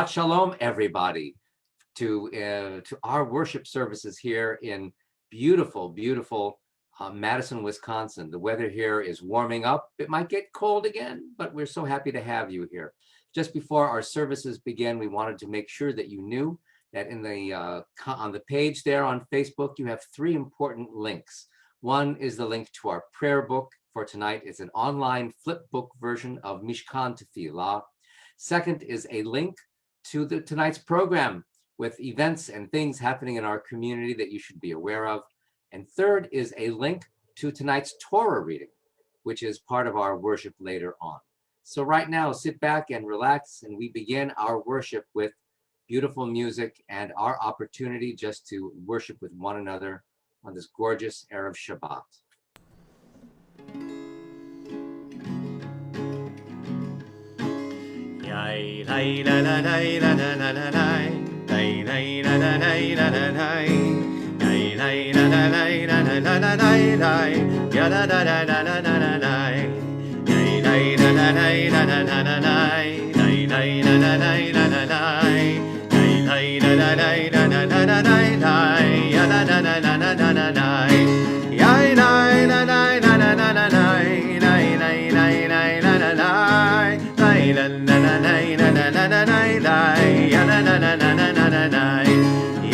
Shalom, everybody, to our worship services here in beautiful Madison, Wisconsin. The weather here is warming up. It might get cold again, but we're so happy to have you here. Just before our services begin, we wanted to make sure that you knew that on the page there on Facebook, you have three important links. One is the link to our prayer book for tonight. It's an online flip book version of Mishkan Tefillah. Second is a link to tonight's program with events and things happening in our community that you should be aware of. And third is a link to tonight's Torah reading, which is part of our worship later on. So right now, sit back and relax, and we begin our worship with beautiful music and our opportunity just to worship with one another on this gorgeous Erev Shabbat. Yai lai la la lai la la la la lai lai la la lai la la lai yai lai la la lai la la la la lai lai ya la la la la la la la lai yai lai la la lai la la la la lai lai la la lai la la lai yai lai la la lai la la la la lai lai ya la la la la la la la lai yai lai la lai la la la la lai lai lai lai lai la la lai lai la la la lai la la la la lai lai ya la la la la la la la lai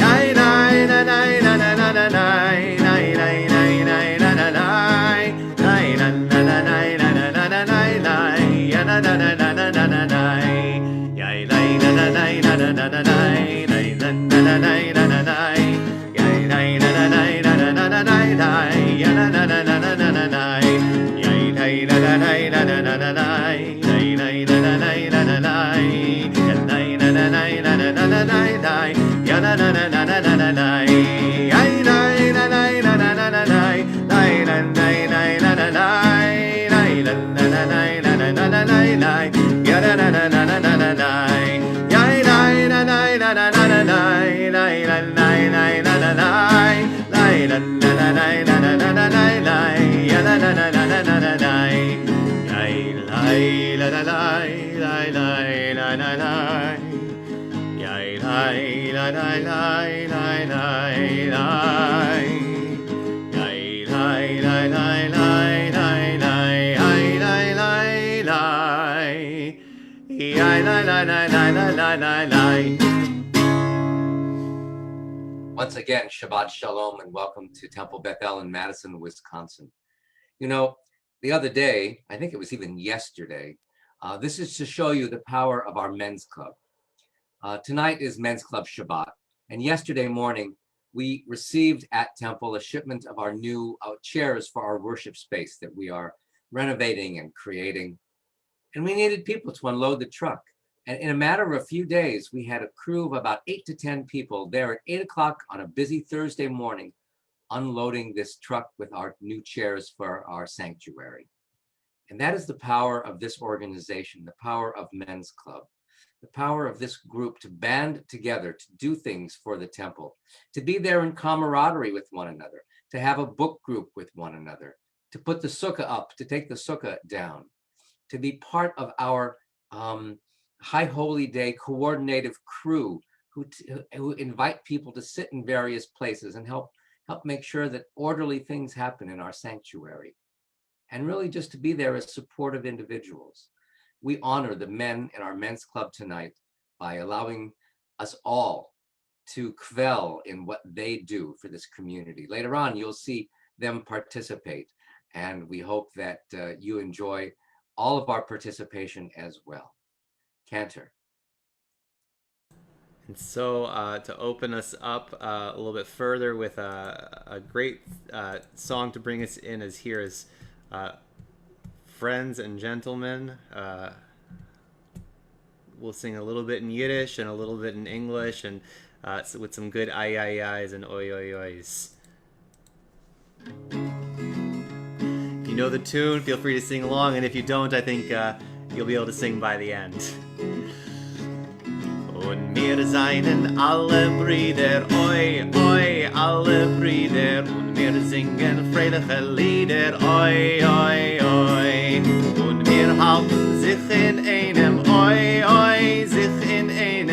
yai lai la lai la la la la lai lai lai lai lai la la lai lai la la la lai la la la la lai lai ya la la la la la la la lai yai lai la la lai la la la la lai lai la la la lai la la lai yai lai la la lai la la la la lai lai ya la la la la la la la lai yai lai la la lai la la la la lai lai lai la la lai la la lai ya lai la la lai la la la la lai lai ya la la la la la la la lai yai lai la lai la la la la lai lai la lai lai la la lai lai la la la lai la la la la lai lai ya la la la la la la la lai yai lai la lai la la la la lai lai la lai lai la la lai lai la la la lai la la la la lai lai ya la la la la la la la lai yai lai la la lai lai lai la la lai yai lai la lai lai lai lai lai yai lai lai lai lai lai lai ai lai lai lai yai lai lai lai lai lai lai lai. Once again, Shabbat Shalom and welcome to Temple Bethel in Madison, Wisconsin. You know, the other day, I think it was even yesterday, this is to show you the power of our men's club. Tonight is Men's Club Shabbat, and yesterday morning, we received at Temple a shipment of our new chairs for our worship space that we are renovating and creating. And we needed people to unload the truck. And in a matter of a few days, we had a crew of about 8 to 10 people there at 8 o'clock on a busy Thursday morning, unloading this truck with our new chairs for our sanctuary. And that is the power of this organization, the power of Men's Club, the power of this group to band together, to do things for the temple, to be there in camaraderie with one another, to have a book group with one another, to put the sukkah up, to take the sukkah down, to be part of our High Holy Day coordinative crew who invite people to sit in various places and help make sure that orderly things happen in our sanctuary. And really just to be there as supportive individuals. We honor the men in our men's club tonight by allowing us all to kvel in what they do for this community. Later on, you'll see them participate. And we hope that you enjoy all of our participation as well. Cantor. And so to open us up a little bit further with a great song to bring us in is here is Friends and Gentlemen. We'll sing a little bit in Yiddish and a little bit in English, and with some good ay ay ay's and oi oi oi's. If you know the tune, feel free to sing along, and if you don't, I think you'll be able to sing by the end. Und wir seien alle Brüder, oi, oi, alle Brüder, und wir singen fröhliche Lieder, oi, oi, oi. Und wir halten sich in einem, oi, oi, sich in einem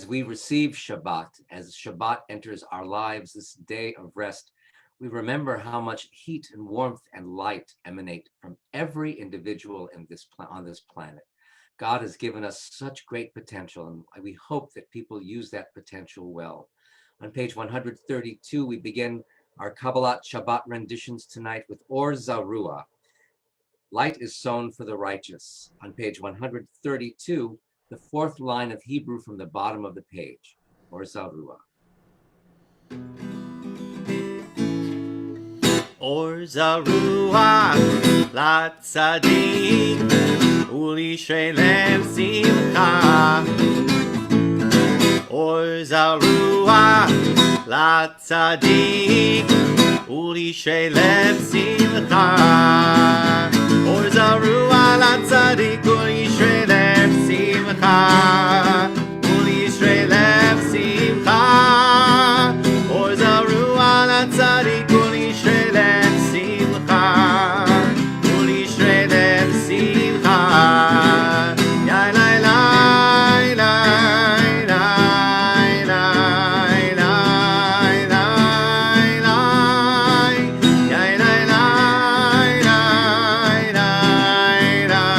As we receive Shabbat, as Shabbat enters our lives, this day of rest, we remember how much heat and warmth and light emanate from every individual on this planet. God has given us such great potential, and we hope that people use that potential well. On page 132, we begin our Kabbalat Shabbat renditions tonight with Or Zarua. Light is sown for the righteous. On page 132, the fourth line of Hebrew from the bottom of the page, Or Zarua. Or Zarua Latzadik Ulishrelem Simcha. Or Zarua Latzadik Ulishrelem Simcha. Or Zarua Latzadik Ulishrelem Simcha. Ulishrelem Simcha. Or Zarua Latzadik Ulishrelem Simcha. Ulishrelem Simcha. Ya la la la la la la la la. Ya la la la la la la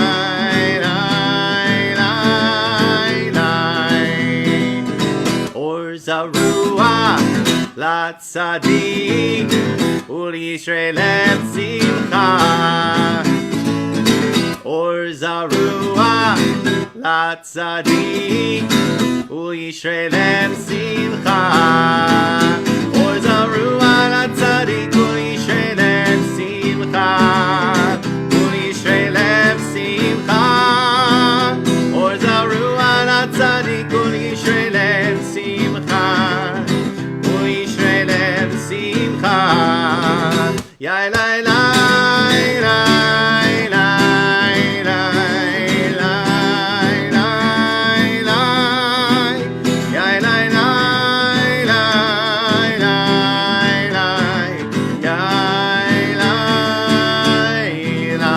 la. Or Zarua Latzadik Ulishrelem Simcha. Or Zarua Latzadik Ulishrelem Simcha. Or Zarua Latzadik Ulishrelem Simcha. Ulishrelem Simcha. Or Zarua Latzadik Ulishrelem Simcha. Ulishrelem Simcha. Ya la la la la la la la la. Ya la la la la la. Ya la la.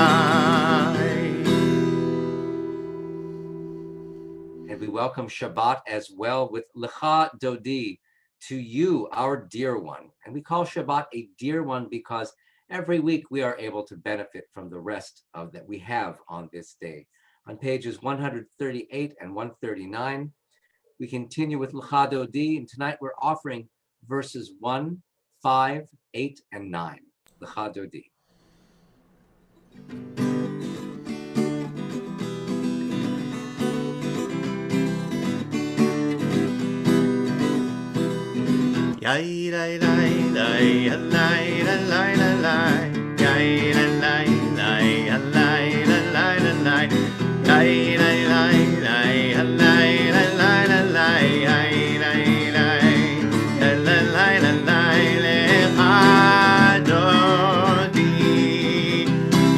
And we welcome Shabbat as well with Lecha Dodi, to you, our dear one. And we call Shabbat a dear one because every week we are able to benefit from the rest of that we have on this day. On pages 138 and 139, we continue with Lecha Dodi, and tonight we're offering verses 1, 5, 8, and 9. Lecha Dodi. Yai lai lai lai lai lai lai lai. Yai lai lai lai lai lai lai. Yai lai lai lai lai lai lai. Yai lai lai lai lai lai. Lecha Dodi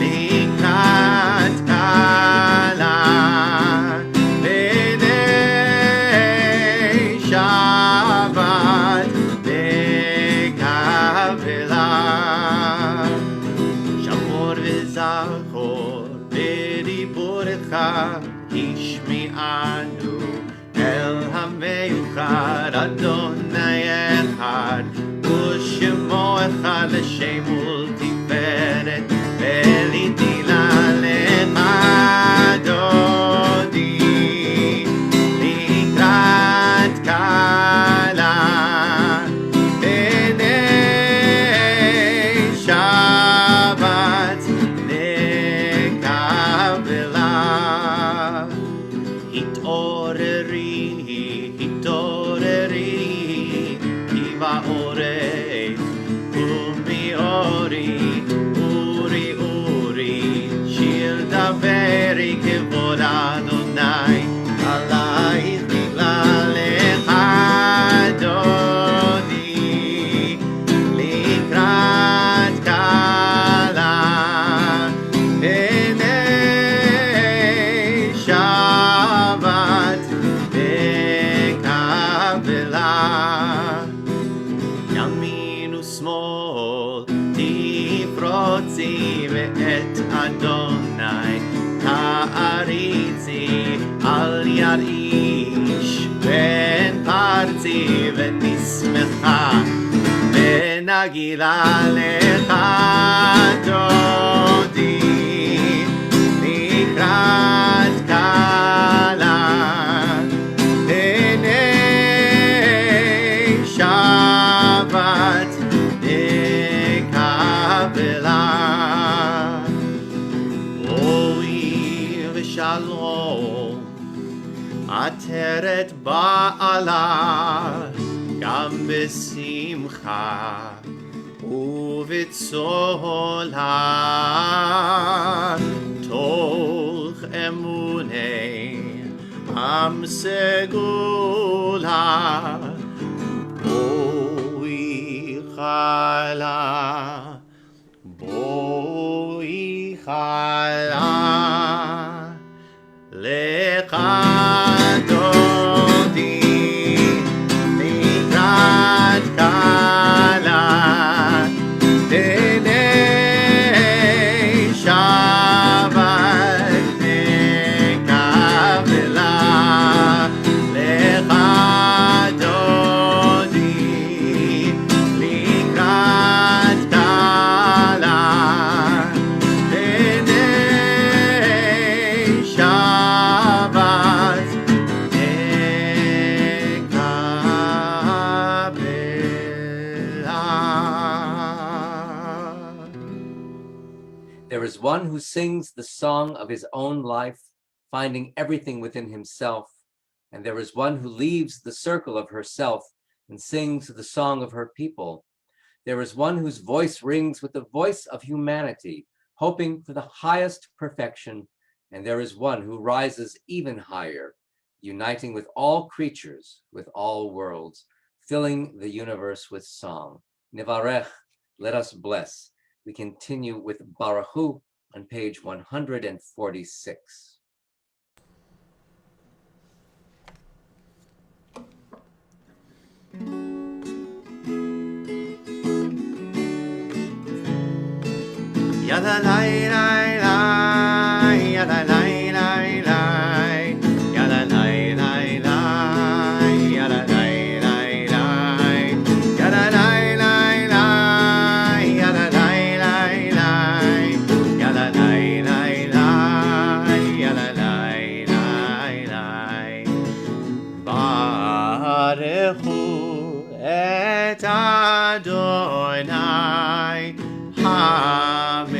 Likrat Kala B'nei Shabbat Lekavela. Shamor v'zachor b'diborecha Hishmi'anu El HaMeyuchad Adonai Echad U'Shemo Echad L'Shem U'Tiferet V'Litila Lecha Dodi Likrat Kala B'nei Shabbat Lekavela. Hitoreri, hitoreri, ki ba'orez, u'mi'or ונגילה לך דודי לקראת כלה הנה שבת נקבלה אוי ושלום עטרת בעלה גם בשמחה ובצהלה תוך אמוני עם סגולה בואי חלה בואי חלה לך דודי לקראת כלה הנה שבת נקבלה לך דודי לקראת כלה הנה שבת There is one who sings the song of his own life, finding everything within himself, and there is one who leaves the circle of herself and sings the song of her people. There is one whose voice rings with the voice of humanity, hoping for the highest perfection, and there is one who rises even higher, uniting with all creatures, with all worlds, filling the universe with song. Nevarech, let us bless. We continue with Baruch Hu on page 146. Yada lai lai lai, yada lai lai lai, yada lai lai lai, yada lai lai lai, yada lai lai lai, yada lai lai lai, yada lai lai lai, yada lai lai lai. Baruch Hu et Adonai HaMevorach.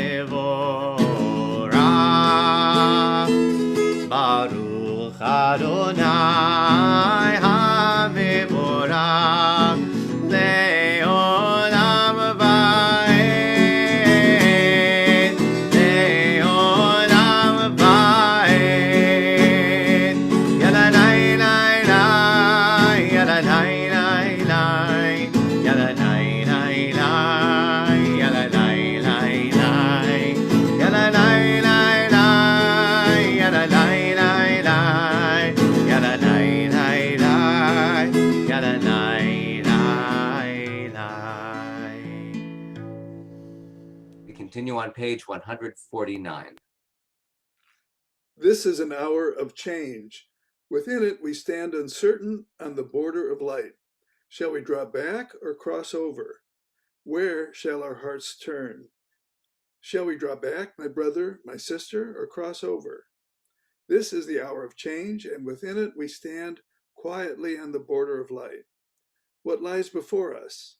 Baruch Adonai HaMevorach le'olam va'ed, le'olam va'ed. Yada lai lai lai, yada lai lai lai, yada lai lai lai, yada lai lai lai, yada lai lai lai, yada lai lai lai, yada lai lai lai, yada lai lai lai. We continue on page 149. This is an hour of change. Within it, we stand uncertain on the border of light. Shall we draw back or cross over? Where shall our hearts turn? Shall we draw back, my brother, my sister, or cross over? This is the hour of change, and within it we stand quietly on the border of light. What lies before us?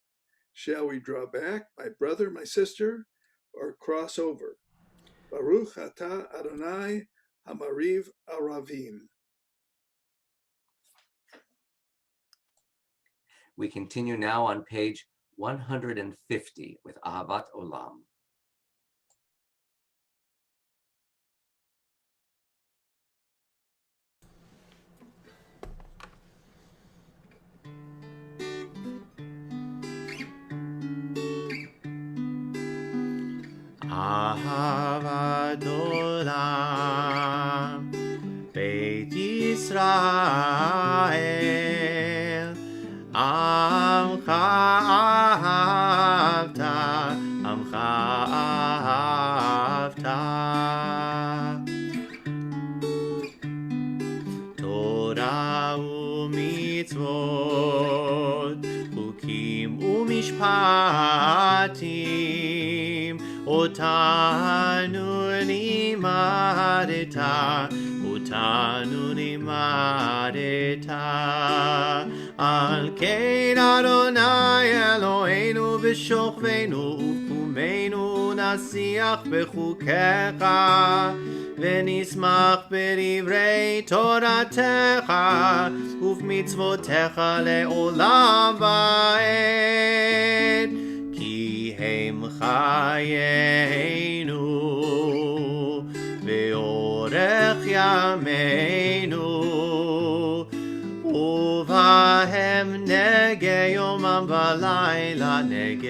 Shall we draw back, my brother, my sister, or cross over? Baruch atah Adonai Hamariv Aravim. We continue now on page 150 with Ahavat Olam. Ahavat Olam Beit Yisrael Amcha ahavta, Amcha ahavta. Torah u'mitzvot, u'ki משפטים, אותנו לימדת, אותנו לימדת. על כן אדוני אלוהינו בשוכבנו ובקומנו נשיח בחוקיך, ונשמח בדברי תורתך ובמצוותיך לעולם ועד, כי הם חיינו ואורך ימינו, ובהם נגה יומם ולילה, נגה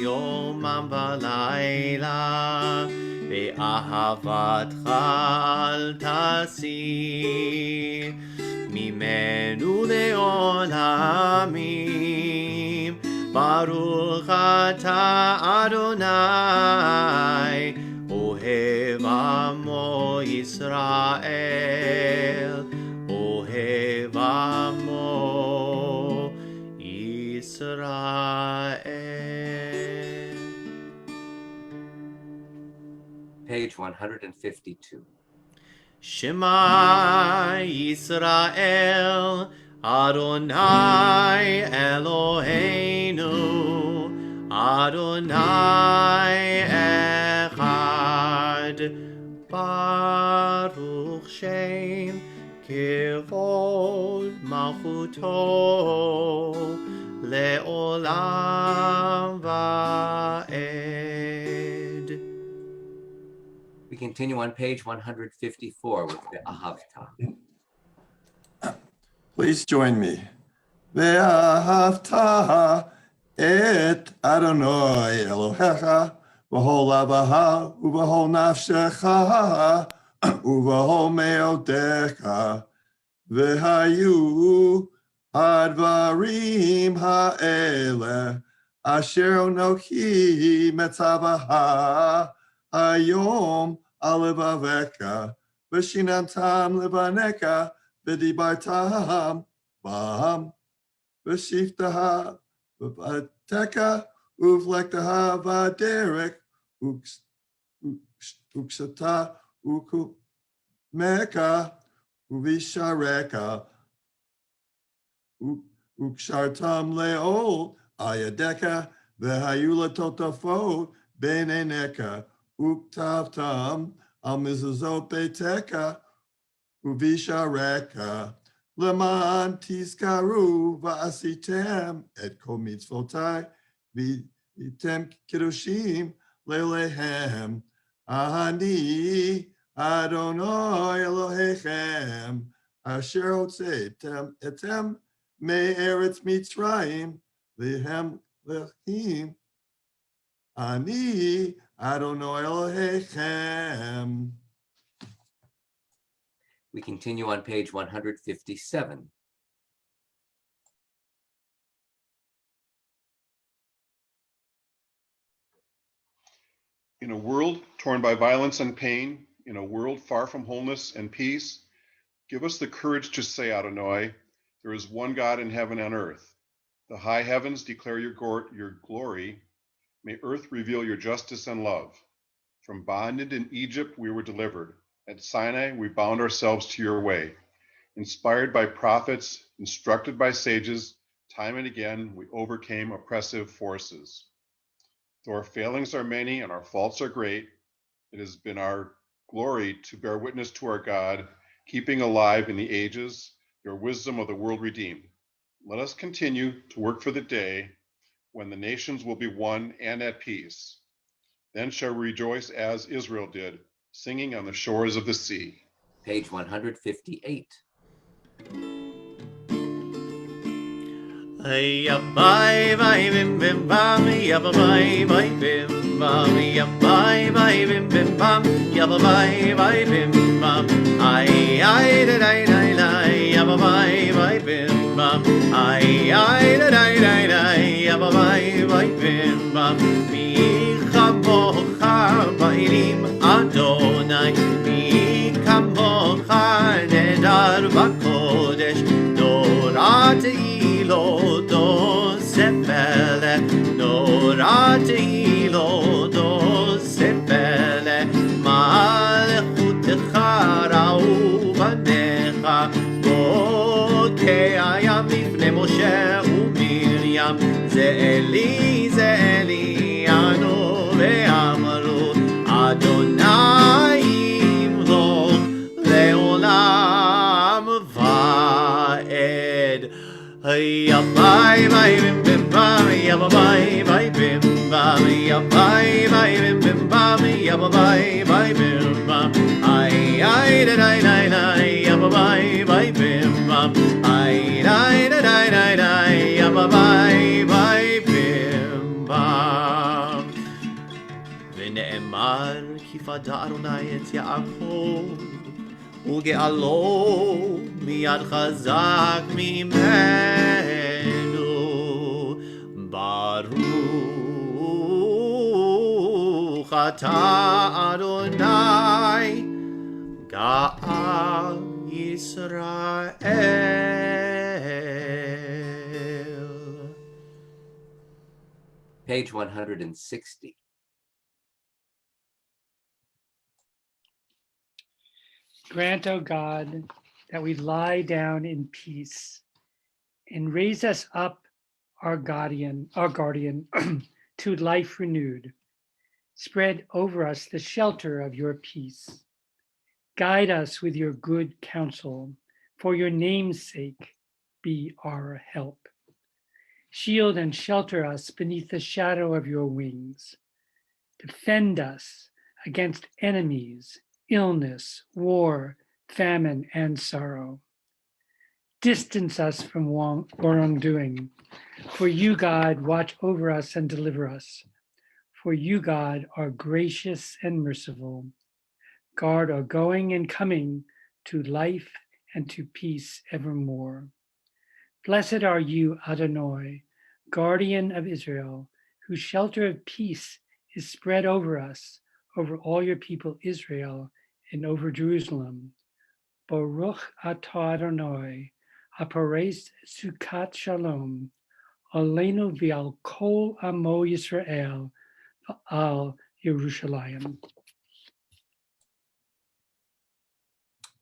יומם ולילה. ואהבתך אל תסיר ממנו לעולמים. ברוך אתה אדוני, אוהב עמו ישראל, אוהב עמו ישראל. Page 152. Shema Yisrael, Adonai Eloheinu, Adonai Echad, Baruch Shem Kivod Malchuto, Le'olam Va'ed. We continue on page 154 with the Ahavta. Please join me. Ve'ahavta et Adonai Elohecha v'chol lavaha u'v'chol nafshecha u'v'chol me'odecha v'hayu advarim ha'ele asher onochi metzavaha hayom alevaveka v'shinantam levaneka v'dibartam bam v'shiftaha v'vateka uvlektaha v'derek uksata ukumeka uvishareka ukshartam leol ayadeka v'hayula totafot beneneka uktavtam al mizuzot beteka uvishareka leman tizkaru va'asitem et kol mitzvotai v'item kiddushim lelehem ani Adonai Elohechem asher hotzetem etem me'eretz Mitzrayim lehem lechim ani Adonai Elohechem. We continue on page 157. In a world torn by violence and pain, in a world far from wholeness and peace, give us the courage to say, Adonai, there is one God in heaven and earth. The high heavens declare your glory. May earth reveal your justice and love. From bondage in Egypt we were delivered. At Sinai we bound ourselves to your way. Inspired by prophets, instructed by sages, time and again we overcame oppressive forces. Though our failings are many and our faults are great, it has been our glory to bear witness to our God, keeping alive in the ages your wisdom of the world redeemed. Let us continue to work for the day when the nations will be one and at peace. Then shall we rejoice as Israel did, singing on the shores of the sea. Page 158. Ya bye bye bim bim bam, ya bye bye bim bam, ya bye bye bim bim bam, ya bye bye bim bam. Ay ay da da da da, ya bye bye bim bam. Ay ay da da da da, ya bye bye bim bam. Mi chamocha bailim Adonai, mi kamocha nedar bakodesh, dorat lo do sefer פלא, נורתי לא נושא פלא, מלכותך ראו בניך, בוקע ים לפני משה ומרים, זה אלי אנו ואמרו, אדוני ימלוך לעולם ועד. Ya bye bye bim bim bam, ya bye bye bim bam, ya bye bye bim bim bam, ya bye bye bim bam. Ay ay da da da da, ya bye bye bim bam. Ay da da da da da, ya bye bye bim bam. ונאמר כי פדה אדוני את יעקב וגאלו מיד חזק ממנו, ברוך אתה אדוני גאל ישראל. Page 160. Grant, O God, that we lie down in peace and raise us up, our guardian, to life renewed. Spread over us the shelter of your peace. Guide us with your good counsel. For your name's sake, be our help. Shield and shelter us beneath the shadow of your wings. Defend us against enemies, illness, war, famine, and sorrow. Distance us from wrongdoing. For you, God, watch over us and deliver us. For you, God, are gracious and merciful. Guard our going and coming to life and to peace evermore. Blessed are you, Adonai, guardian of Israel, whose shelter of peace is spread over us, over all your people Israel, and over Jerusalem. Baruch atah Adonai, hapares sukat shalom, aleinu v'al kol amo Yisrael, v'al Yerushalayim.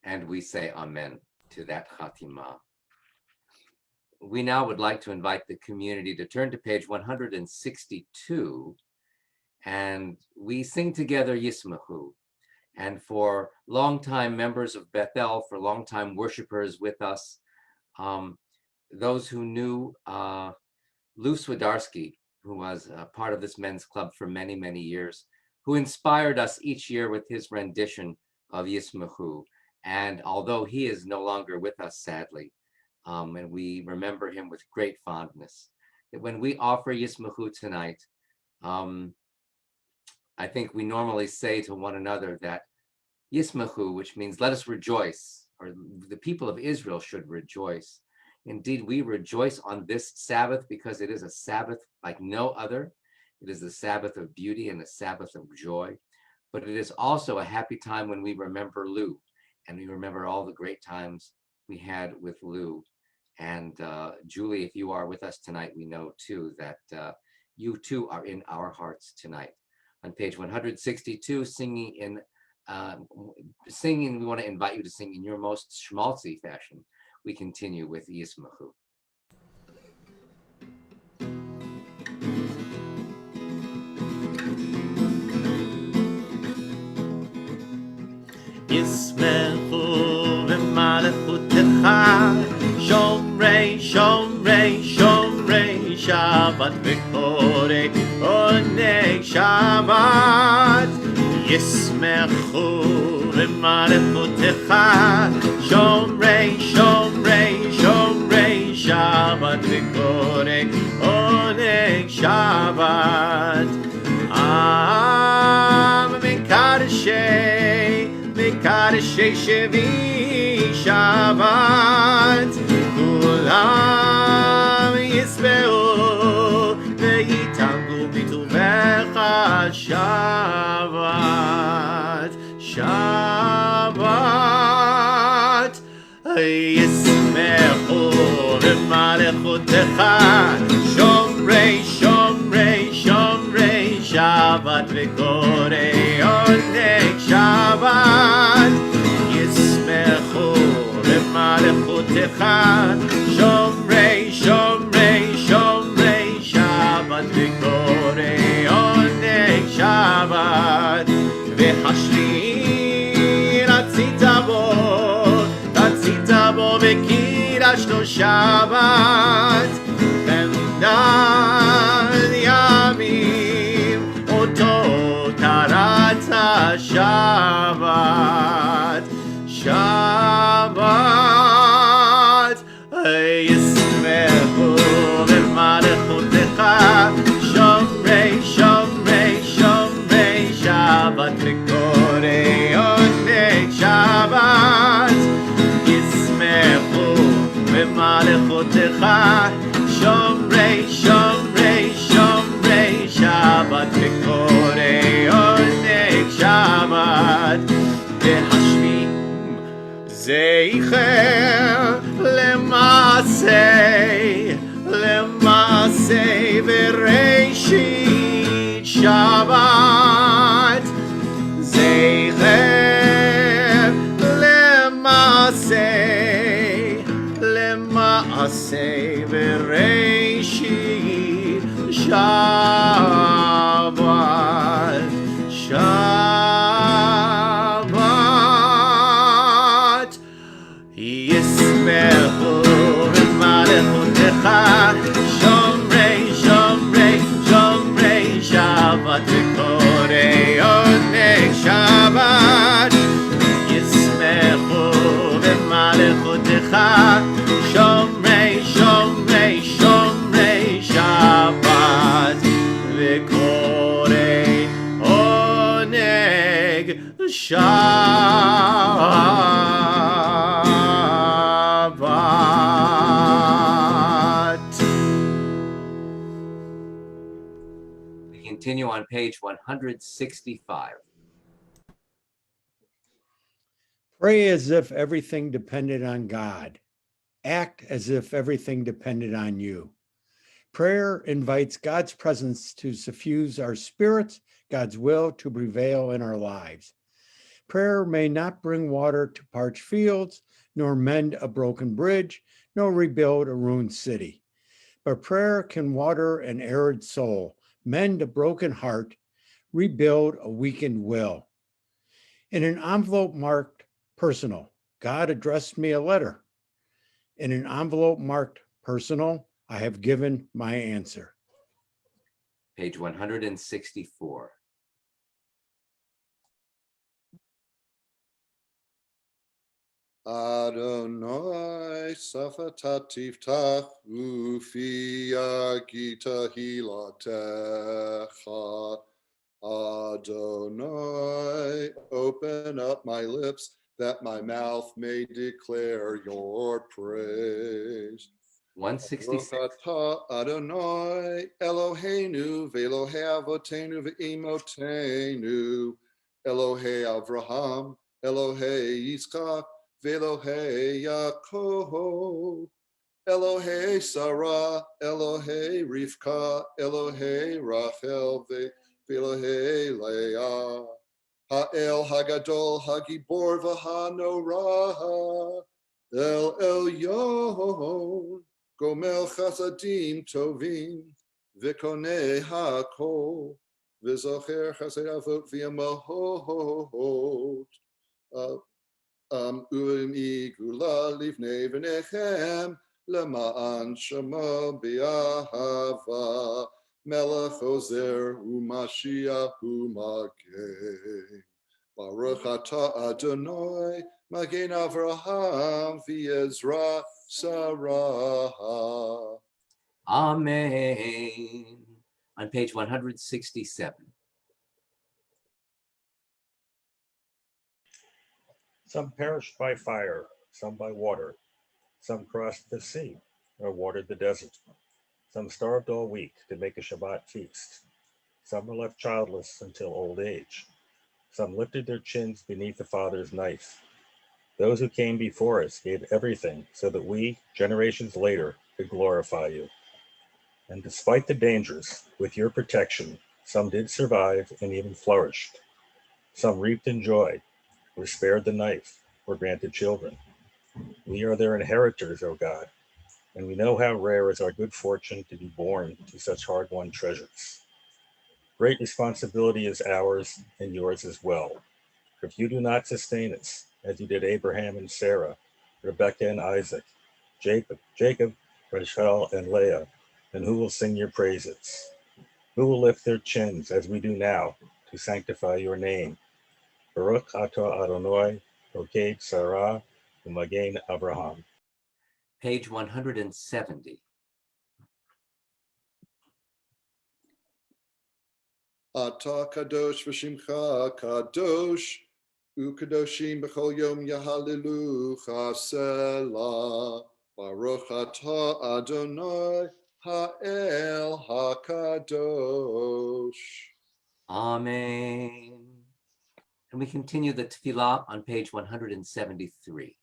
And we say amen to that Chatimah. We now would like to invite the community to turn to page 162, and we sing together Yismachu. And for longtime members of Bethel, for longtime worshipers with us, those who knew Lou Swidarski, who was part of this men's club for many, many years, who inspired us each year with his rendition of Yismachu. And although he is no longer with us, sadly, and we remember him with great fondness, that when we offer Yismachu tonight, I think we normally say to one another that Yismachu, which means let us rejoice, or the people of Israel should rejoice. Indeed, we rejoice on this Sabbath because it is a Sabbath like no other. It is the Sabbath of beauty and a Sabbath of joy. But it is also a happy time when we remember Lou, and we remember all the great times we had with Lou. And Julie, if you are with us tonight, we know too that you too are in our hearts tonight. On page 162, singing, we want to invite you to sing in your most schmaltzy fashion. We continue with Yismachu. ישמחו במלכותך, שומרי שומרי שומרי שבת וקוראי עונג שבת. ישמחו במלכותך, שומרי שומרי שומרי שבת וקוראי עונג שבת. מקדשי שבי שבת, כולם ישבעו ויתענגו בטובך שבת, שבת. ישמחו במלכותך, שומרי Shabbat v'korei oneg Shabbat Yismechu b'malechutecha Shomrei, shomrei, shomrei Shabbat v'korei oneg Shabbat V'hashmi ratzita bo v'kidashto Shabbat Bendan yamim oto karata Shabbat Shabbat Yismechu b'malechutecha Shomrei, shomrei, shomrei Shabbat v'korei oneg Shabbat Yismechu b'malechutecha Shomrei, shomrei, shomrei Shabbat v'korei oneg Shabbat V'hashmi Zeicher Lemasei V'reishit Shabbat Zeicher Lemasei V'reishit Shabbat Shabbat Yismechu b'malechutecha Shomrei, shomrei, shomrei Shabbat v'korei oneg Shabbat Yismechu b'malechutecha Shomrei, shomrei, shomrei Shabbat v'korei oneg Shabbat. We continue on page 165. Pray as if everything depended on God. Act as if everything depended on you. Prayer invites God's presence to suffuse our spirits, God's will to prevail in our lives. Prayer may not bring water to parched fields, nor mend a broken bridge, nor rebuild a ruined city. But prayer can water an arid soul, mend a broken heart, rebuild a weakened will. In an envelope marked personal, God addressed me a letter. In an envelope marked personal, I have given my answer. Page 164. Adonai safatativtach ufia gita hilatecha. Adonai, open up my lips that my mouth may declare your praise. 166. Baruch atah Adonai Eloheinu ve'Elohei avotenu ve'imotenu Elohei Avraham Elohei Yitzchak ve'Elohei Yaakov Elohei Sarah Elohei Rivka Elohei Rachel ve'Elohei Leah Ha'el Hagadol Hagibor v'Hanorah El Elyon Gomel Chasadim Tovim V'Konei HaKol V'Zocher Chasei Avot V'Yamahot Urim Igula Livnei V'Nechem Lema'an Shemo B'Yahava Melech Ozer U'Mashiach U'Magen Baruch atah Adonai Magen Avraham v'Ezra Sarah. Amen. On page 167. Some perished by fire, some by water. Some crossed the sea or watered the desert. Some starved all week to make a Shabbat feast. Some were left childless until old age. Some lifted their chins beneath the Father's knife. Those who came before us gave everything so that we, generations later, could glorify you. And despite the dangers, with your protection, Some did survive and even flourished. Some reaped in joy, were spared the knife, were granted children. We are their inheritors, O God, and we know how rare is our good fortune to be born to such hard-won treasures. Great responsibility is ours and yours as well. For if you do not sustain us, as you did Abraham and Sarah, Rebekah and Isaac, Jacob, Rachel and Leah, then who will sing your praises? Who will lift their chins, as we do now, to sanctify your name? Baruch atah Adonai, Roked Sarah, Umagen Abraham. Page 170. Ata kadosh v'shimcha kadosh, ukadoshim b'chol yom yahalilucha selah. Baruch ata Adonai ha'el hakadosh. Amen. And we continue the tefillah on page 173.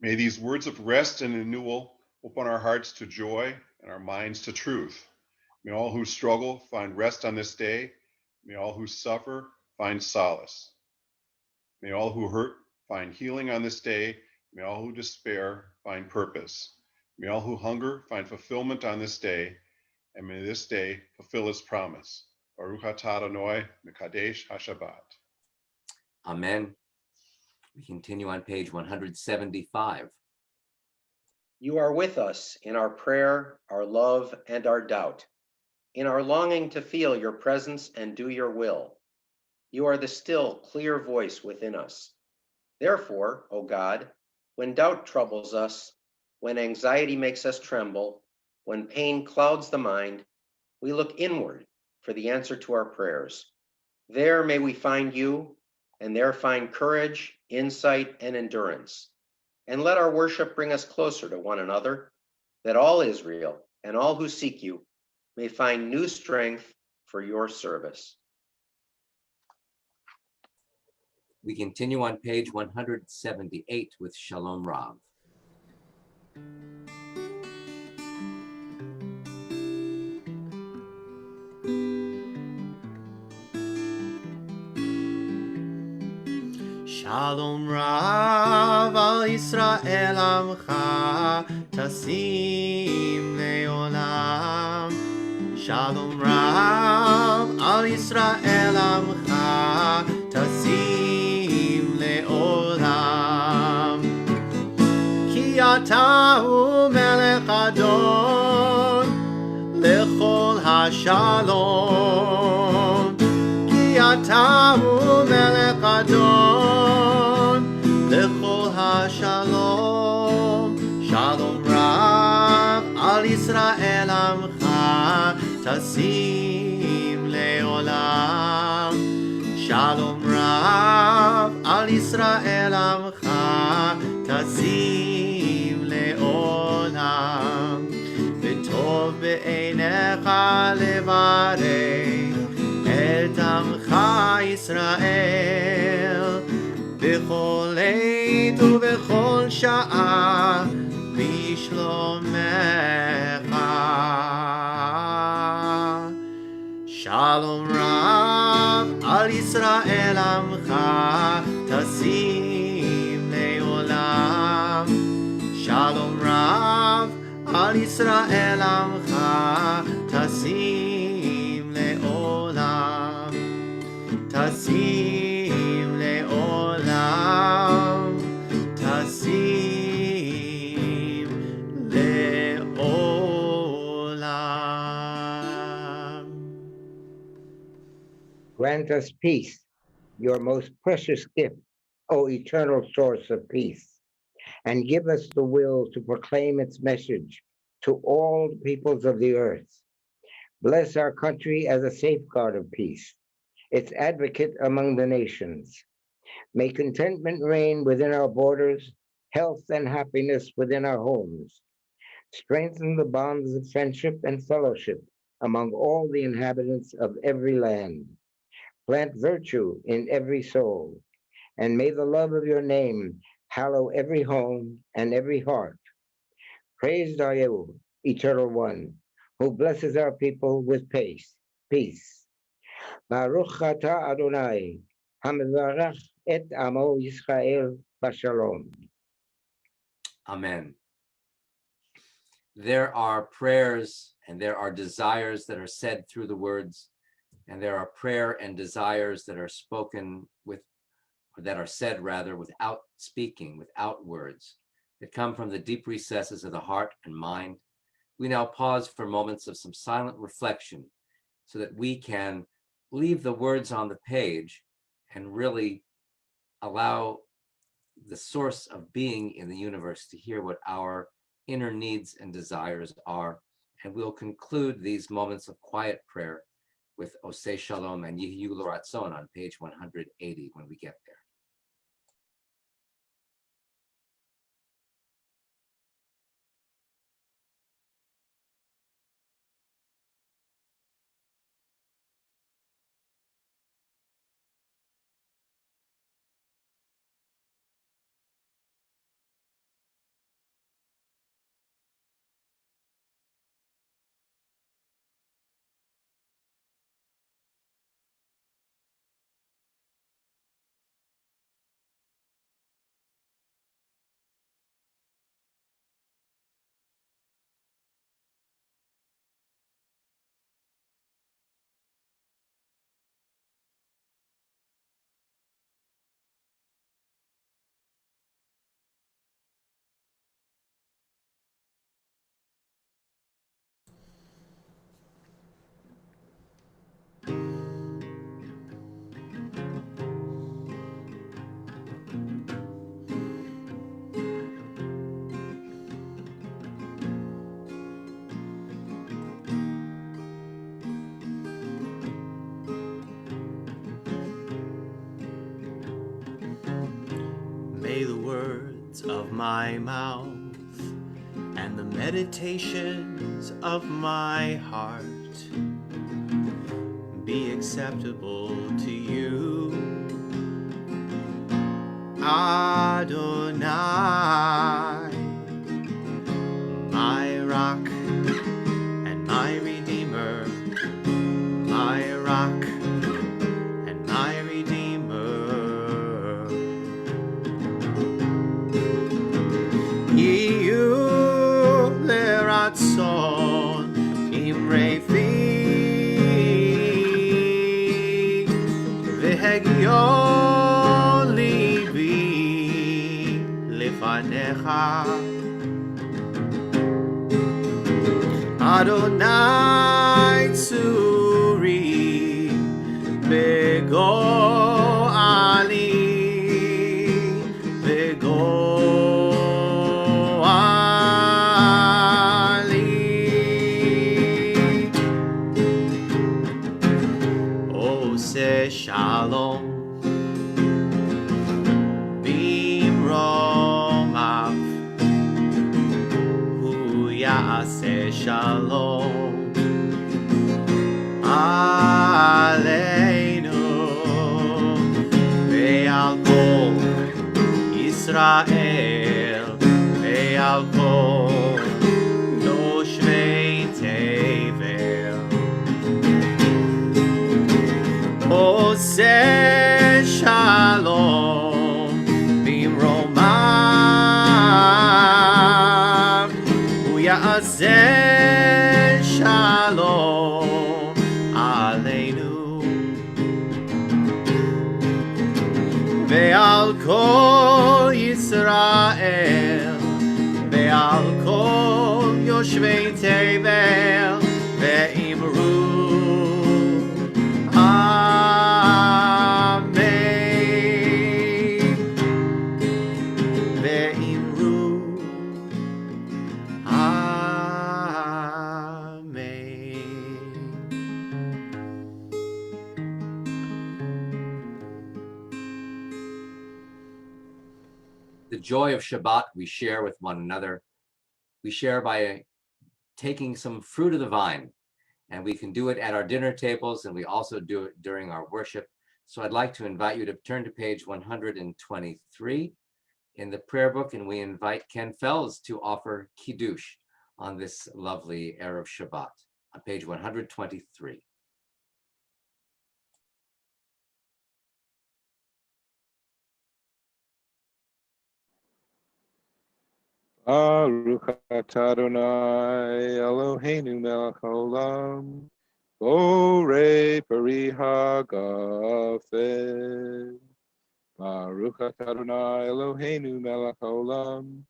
May these words of rest and renewal open our hearts to joy and our minds to truth. May all who struggle find rest on this day. May all who suffer find solace. May all who hurt find healing on this day. May all who despair find purpose. May all who hunger find fulfillment on this day. And may this day fulfill its promise. Baruch atah Adonai mekadesh haShabbat. Amen. We continue on page 175. You are with us in our prayer, our love, and our doubt, in our longing to feel your presence and do your will. You are the still, clear voice within us. Therefore, O God, when doubt troubles us, when anxiety makes us tremble, when pain clouds the mind, we look inward for the answer to our prayers. There may we find you, and there find courage, insight, and endurance. And let our worship bring us closer to one another, that all Israel and all who seek you may find new strength for your service. We continue on page 178 with Shalom Rav. Shalom Rav al Yisrael Amcha Tasim Leolam. Shalom Rav al Yisrael Amcha Tasim Leolam. Ki ata hu melech adon lechol hashalom. Ki ata hu melech adon lechol hashalom. Shalom Rav al Yisrael Amcha Tasim Leolam. Shalom Rav al Yisrael Amcha Tasim Leolam. V'tov be'einecha levarech et Amcha Yisrael b'chol עת ובכל שעה בשלומך. Shalom Rav al Yisrael Amcha Tasim Leolam. Shalom Rav al Yisrael Amcha Tasim Leolam. Tasim Leolam. Tasim Leolam. Grant us peace, your most precious gift, O eternal source of peace, and give us the will to proclaim its message to all peoples of the earth. Bless our country as a safeguard of peace, its advocate among the nations. May contentment reign within our borders, health and happiness within our homes. Strengthen the bonds of friendship and fellowship among all the inhabitants of every land. Plant virtue in every soul, and may the love of your name hallow every home and every heart. Praised are you, Eternal One, who blesses our people with peace, peace. Baruch atah Adonai, hamevarach et amo Yisrael b'shalom. Amen. There are prayers and there are desires that are said through the words, and there are prayer and desires that are spoken with, or that are said rather, without speaking, without words, that come from the deep recesses of the heart and mind. We now pause for moments of some silent reflection so that we can leave the words on the page and really allow the source of being in the universe to hear what our inner needs and desires are. And we'll conclude these moments of quiet prayer with Oseh Shalom and Yihiyu L'Ratzon on page 180 when we get there. May the words of my mouth and the meditations of my heart be acceptable to you, Adonai, my rock and my redeemer, my rock and my redeemer. Yiyu L'Ratzon Imrei fi v'hegion libi lefanecha, Adonai tzuri bego'ali Oseh Shalom bimromav hu ya'aseh shalom aleinu ve'al kol Yisrael ve'al kol yoshvei tevel. Oseh Shalom bimromav hu ya'aseh shalom aleinu ve'al kol Yisrael ve'al kol yoshvei tevel ve'imru The joy of Shabbat we share with one another. We share by taking some fruit of the vine, and we can do it at our dinner tables, and we also do it during our worship. So I'd like to invite you to turn to page 123 in the prayer book, and we invite Ken Fells to offer Kiddush on this lovely Erev Shabbat on page 123. Baruch atah Adonai Eloheinu melech haolam, borei peri hagafen. Baruch atah Adonai Eloheinu melech haolam,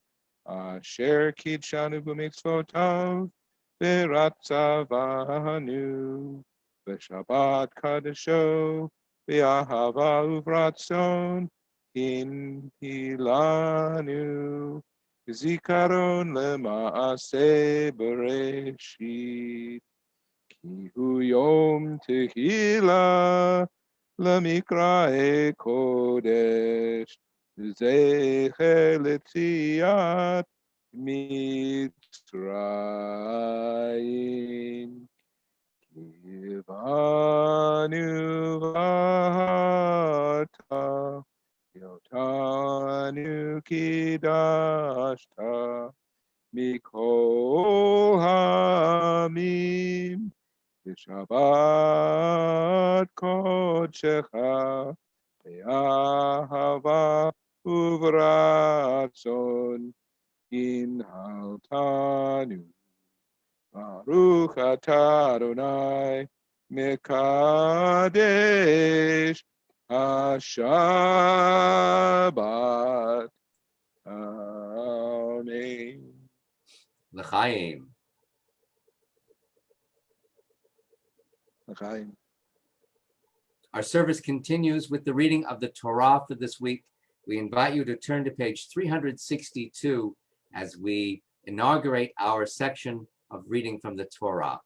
asher kidshanu b'mitzvotav v'ratzavanu v'shabbat kadesho v'ahava uvratzon hinhilanu zikaron lema'aseh bereshit ki hu yom tehillah למקראי קודש, זכר ליציאת מצרים. כיוונו ואתה, אותנו קידשת, מכל העמים, בשבת קודשך, באהבה וברצון, הנהלתנו. ברוך אתה אדוני, מקדש השבת. אמן. L'chaim. L'chaim. Our service continues with the reading of the Torah for this week. We invite you to turn to page 362 as we inaugurate our section of reading from the Torah.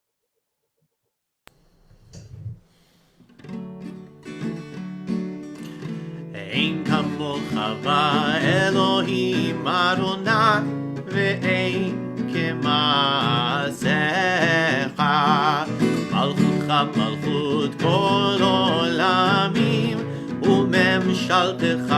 אין כמוך באלוהים אדוני ואין כמעשיך מלכותך מלכות כל עולמים וממשלתך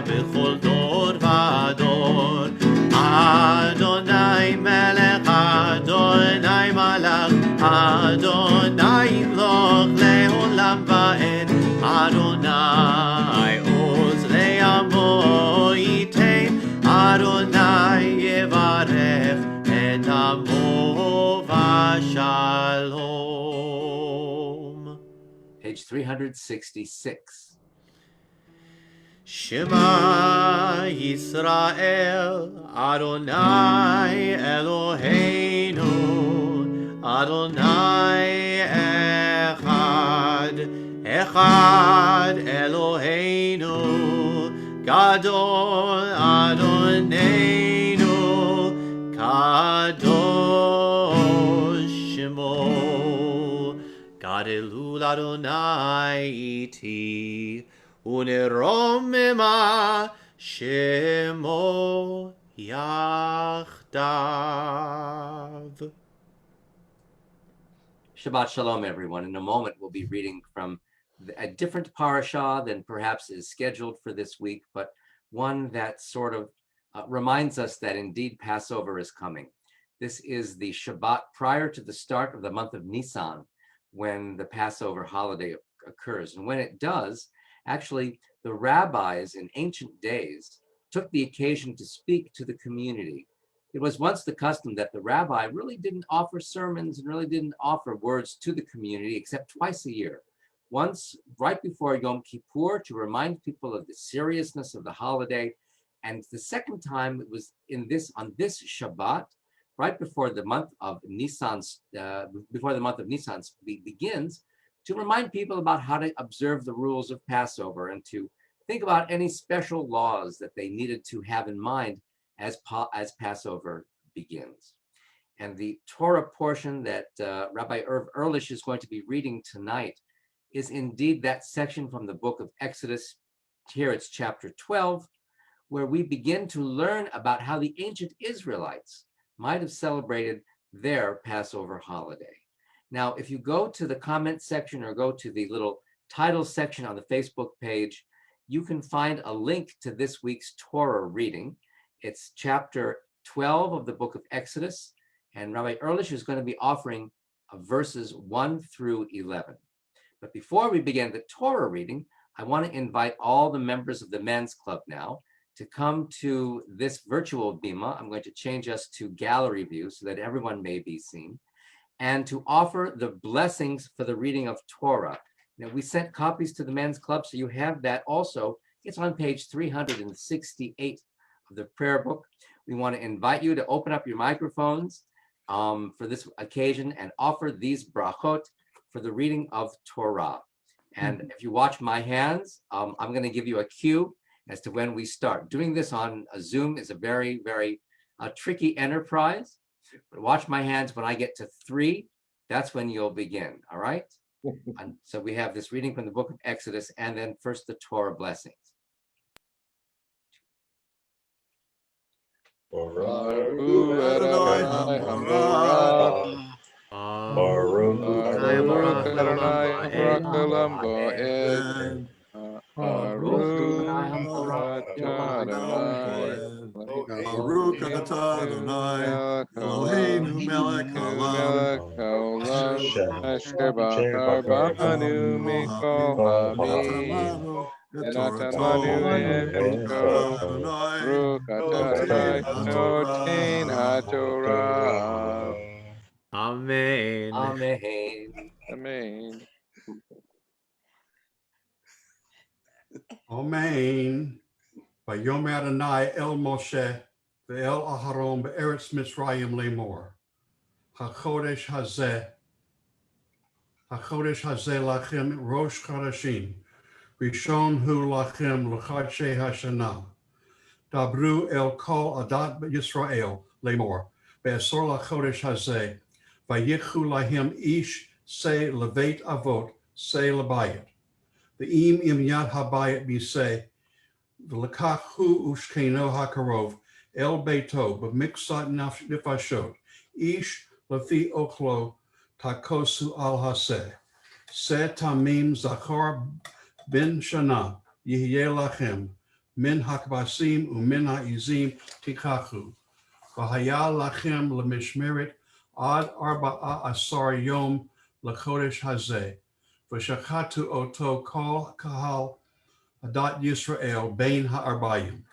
בכל דור ודור אדוני מלך אדוני מלך אדוני ימלוך לעולם ועד אדוני עוז לעמו ייתן אדוני יברך את עמו בשלום. Page 366. Shema Yisrael, Adonai Eloheinu, Adonai Echad, Echad Eloheinu, Gadol Adonenu, Kadosh Shemo, Gadelul Adonai iti, ונרוממה שמו יחדיו. Shabbat Shalom, everyone. In a moment, we'll be reading from a different parashah than perhaps is scheduled for this week, but one that sort of reminds us that indeed Passover is coming. This is the Shabbat prior to the start of the month of Nisan, when the Passover holiday occurs. And when it does, actually, the rabbis in ancient days took the occasion to speak to the community. It was once the custom that the rabbi really didn't offer sermons and really didn't offer words to the community except twice a year. Once right before Yom Kippur to remind people of the seriousness of the holiday, and the second time it was on this Shabbat, right before the month of Nisan begins, to remind people about how to observe the rules of Passover and to think about any special laws that they needed to have in mind as Passover begins. And the Torah portion that Rabbi Irv Ehrlich is going to be reading tonight is indeed that section from the book of Exodus. Here it's chapter 12, where we begin to learn about how the ancient Israelites might have celebrated their Passover holiday. Now, if you go to the comment section or go to the little title section on the Facebook page, you can find a link to this week's Torah reading. It's chapter 12 of the book of Exodus, and Rabbi Ehrlich is going to be offering verses 1 through 11. But before we begin the Torah reading, I want to invite all the members of the Men's Club now to come to this virtual bima. I'm going to change us to gallery view so that everyone may be seen, and to offer the blessings for the reading of Torah. Now, we sent copies to the men's club, so you have that also. It's on page 368 of the prayer book. We want to invite you to open up your microphones for this occasion and offer these brachot for the reading of Torah. And if you watch my hands, I'm going to give you a cue as to when we start. Doing this on a Zoom is a very, very tricky enterprise. But watch my hands. When I get to 3, that's when you'll begin. All right? And so we have this reading from the book of Exodus, and then first the Torah blessings. Baruch Adonai Hamorah. Baruch Baruch Adonai Hamorah Olam Va'ed. Baruch Baruch atah Adonai Baruch atah Adonai Eloheinu melech haolam melech haolam asher Asher bachar banu b'no mikol ha'amim ונתן ונתן לנו לנו את אמונתו. Adonai Baruch atah Adonai noten haTorah. Amen. Amen. Amen. Amen. Vayomer Adonai el Moshe ve'el Aharon be'eretz Mitzrayim lemor. HaChodesh hazeh lachem rosh chodeshim. Rishon hu lachem l'chadshe hashana. Dabru el kol adat Yisrael lemor. Be'esor lachodesh hazeh. Vayichu lahem ish se levet avot se lebayit. Ve'im im yad habayit biseh. V'lekach hu ushkeno hakarov el beito b'mikzat nifashot ish lefi oklo takosu al haseh se tamim zachar ben shana yihyeh lachem min hakbasim umin ha'izim tikachu v'haya lachem lemishmeret ad arba'a asar yom lechodesh hazeh v'shachatu oto kol kahal Adat Yisrael Bein Ha'arbayim,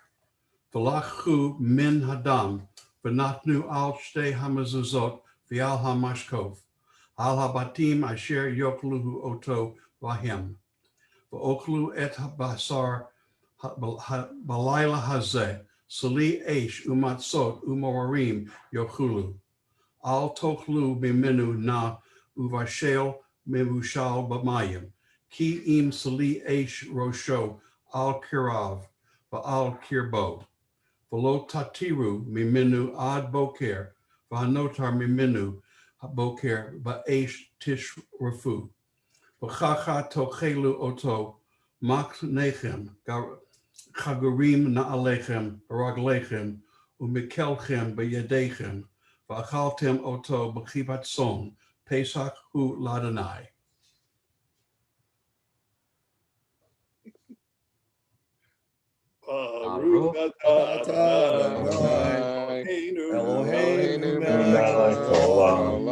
V'lachu min hadam, V'natnu al shtei hamazuzot, V'al hamashkov, Al habatim asher yokluhu oto vahem, V'oklu et basar balayla hazeh, Sali eish umatzot umorim yochulu, Al tochlu biminu na uvashel mevushal b'mayim, Ki im sali eish rosho al kirav va'al kirbo v'lo tatiru miminu ad boker v'hanotar miminu boker va'eish tish rafu v'chacha tochelu oto mak nechem chagurim na'alechem raglechem umikelchem b'yedechem v'achaltem oto b'chivat son Pesach hu ladonai. Baruch atah Adonai Eloheinu melech haolam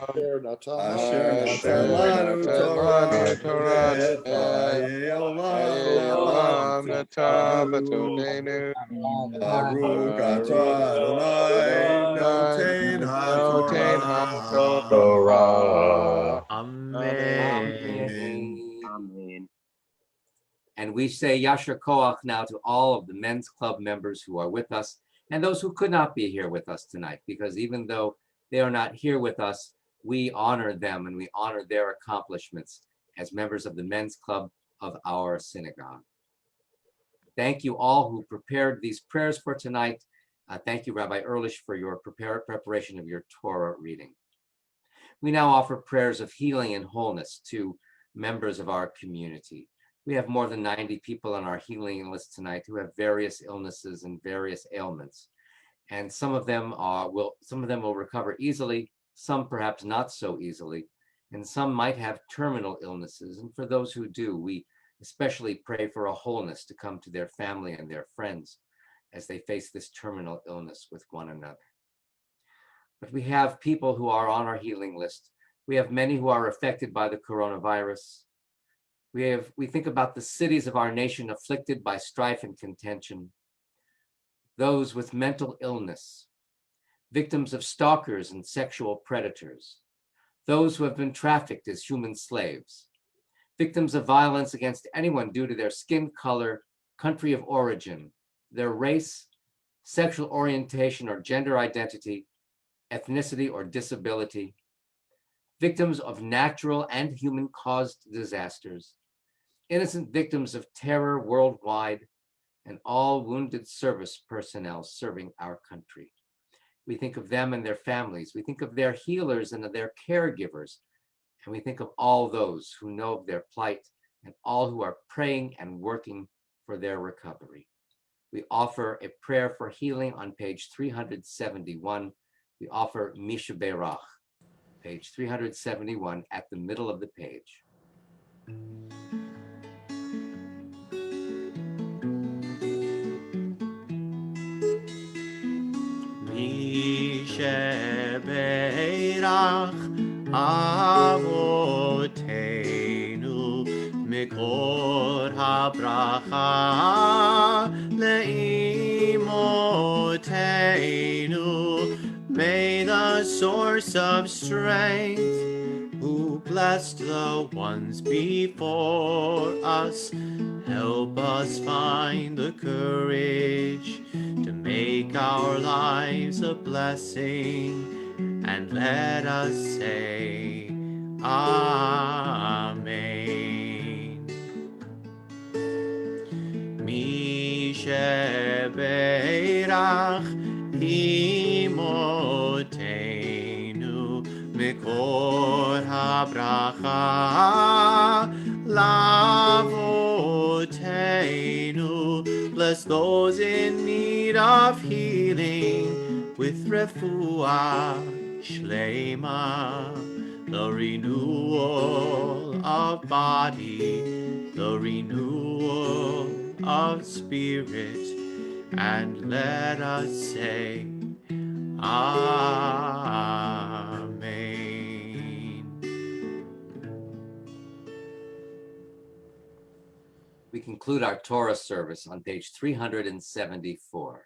asher natan lanu Torah v'hayei olam natan Baruch atah Adonai noten haTorah. Amen. Amen. And we say Yasher Koach now to all of the men's club members who are with us and those who could not be here with us tonight, because even though they are not here with us, we honor them and we honor their accomplishments as members of the men's club of our synagogue. Thank you all who prepared these prayers for tonight. Thank you, Rabbi Ehrlich, for your preparation of your Torah reading. We now offer prayers of healing and wholeness to members of our community. We have more than 90 people on our healing list tonight who have various illnesses and various ailments. And some of them will recover easily, some perhaps not so easily, and some might have terminal illnesses. And for those who do, we especially pray for a wholeness to come to their family and their friends as they face this terminal illness with one another. But we have people who are on our healing list. We have many who are affected by the coronavirus. We think about the cities of our nation afflicted by strife and contention. those with mental illness, victims of stalkers and sexual predators, those who have been trafficked as human slaves, victims of violence against anyone due to their skin color, country of origin, their race, sexual orientation or gender identity, ethnicity or disability, victims of natural and human-caused disasters, innocent victims of terror worldwide, and all wounded service personnel serving our country. We think of them and their families. We think of their healers and of their caregivers. And we think of all those who know of their plight and all who are praying and working for their recovery. We offer a prayer for healing on page 371. We offer Misha Berach, page 371 at the middle of the page. Misha Berach Avotenu Mikor HaBracha Leimotenu. May the source of strength, who blessed the ones before us, help us find the courage to make our lives a blessing, and let us say Amen. Misha Berach Imotenu Mikor HaBracha Lavotenu. Bless those in need of healing with refuah shlema, the renewal of body, the renewal of spirit, and let us say Amen. We conclude our Torah service on page 374.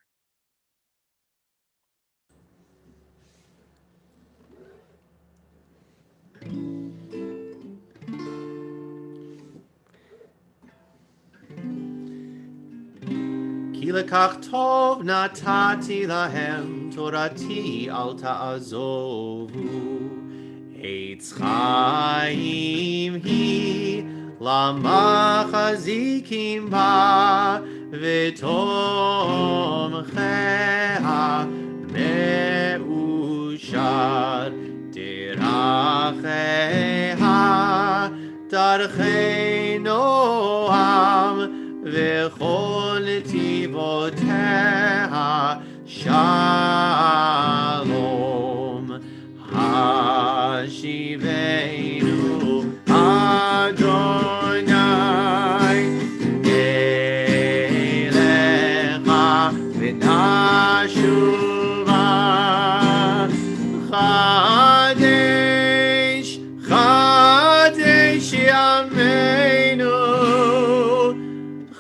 Ki lekach tov natati lahem torati al ta'azovu. Eitz chaim hi lamachazikim ba v'tomcheha me'ushar deracheha darchei noam v'chol tivoteha shalom. Hashivenu Adonai elecha v'nashuva chadesh chadesh yameinu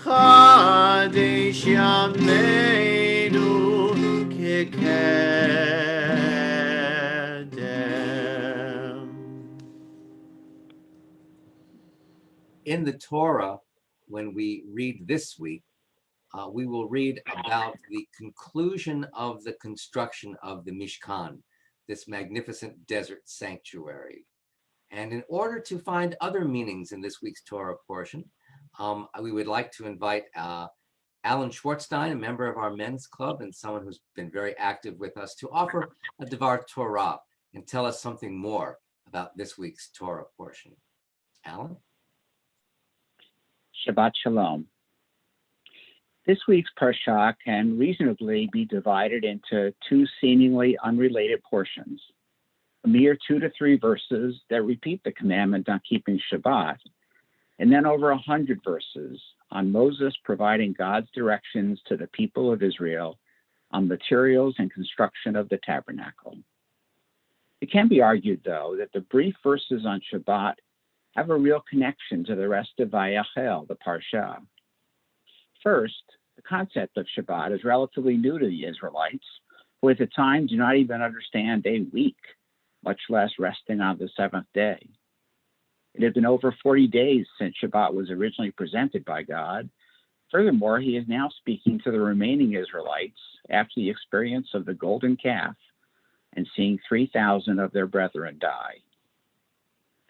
chadesh yameinu kekedem. In the Torah, when we read this week, we will read about the conclusion of the construction of the Mishkan, this magnificent desert sanctuary. And in order to find other meanings in this week's Torah portion, we would like to invite Alan Schwartzstein, a member of our men's club and someone who's been very active with us, to offer a Devar Torah and tell us something more about this week's Torah portion. Alan? Shabbat Shalom. This week's Parsha can reasonably be divided into two seemingly unrelated portions. A mere 2 to 3 verses that repeat the commandment on keeping Shabbat, and then over 100 verses on Moses providing God's directions to the people of Israel on materials and construction of the tabernacle. It can be argued, though, that the brief verses on Shabbat have a real connection to the rest of Vayachel, the Parsha. First, The concept of Shabbat is relatively new to the Israelites, who at the time do not even understand a week, much less resting on the seventh day. It had been over 40 days since Shabbat was originally presented by God. Furthermore, he is now speaking to the remaining Israelites after the experience of the golden calf and seeing 3,000 of their brethren die.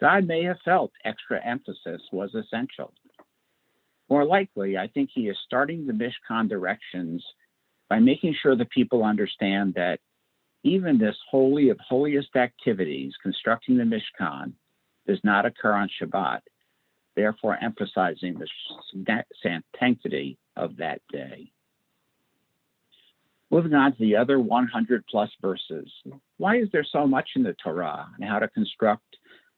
God may have felt extra emphasis was essential. More likely, I think he is starting the Mishkan directions by making sure the people understand that even this holy of holiest activities, constructing the Mishkan, does not occur on Shabbat, therefore emphasizing the sanctity of that day. Moving on to the other 100 plus verses. Why is there so much in the Torah on how to construct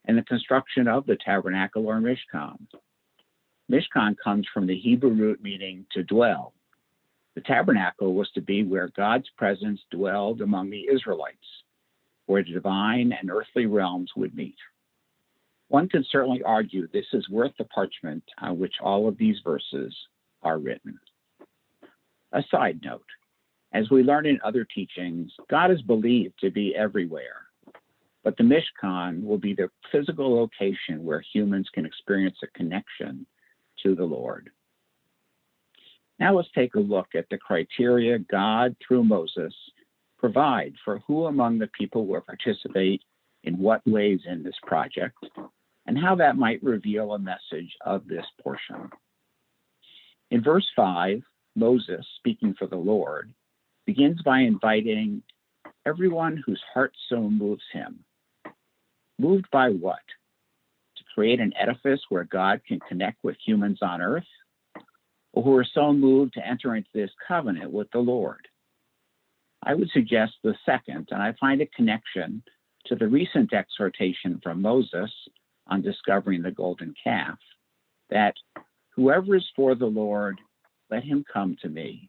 and the construction of the tabernacle or Mishkan? Mishkan comes from the Hebrew root meaning to dwell. The tabernacle was to be where God's presence dwelled among the Israelites, where the divine and earthly realms would meet. One can certainly argue this is worth the parchment on which all of these verses are written. A side note, as we learn in other teachings, God is believed to be everywhere, but the Mishkan will be the physical location where humans can experience a connection to the Lord. Now let's take a look at the criteria God, through Moses, provide for who among the people will participate in what ways in this project, and how that might reveal a message of this portion. In verse 5, Moses, speaking for the Lord, begins by inviting everyone whose heart so moves him. Moved by what? To create an edifice where God can connect with humans on earth? Or who are so moved to enter into this covenant with the Lord? I would suggest the second, and I find a connection to the recent exhortation from Moses on discovering the golden calf, that whoever is for the Lord, let him come to me.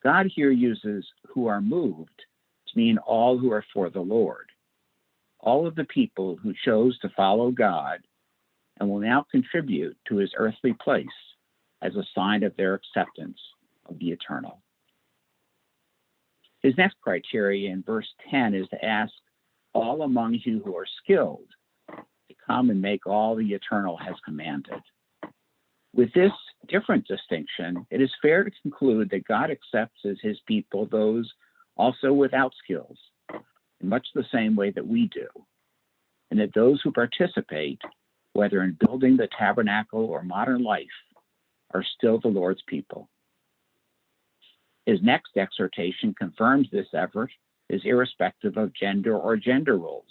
God here uses who are moved to mean all who are for the Lord, all of the people who chose to follow God and will now contribute to his earthly place as a sign of their acceptance of the eternal. His next criteria in verse 10 is to ask all among you who are skilled to come and make all the eternal has commanded. With this different distinction, it is fair to conclude that God accepts as his people those also without skills, in much the same way that we do, and that those who participate, whether in building the tabernacle or modern life, are still the Lord's people. His next exhortation confirms this effort is irrespective of gender or gender roles.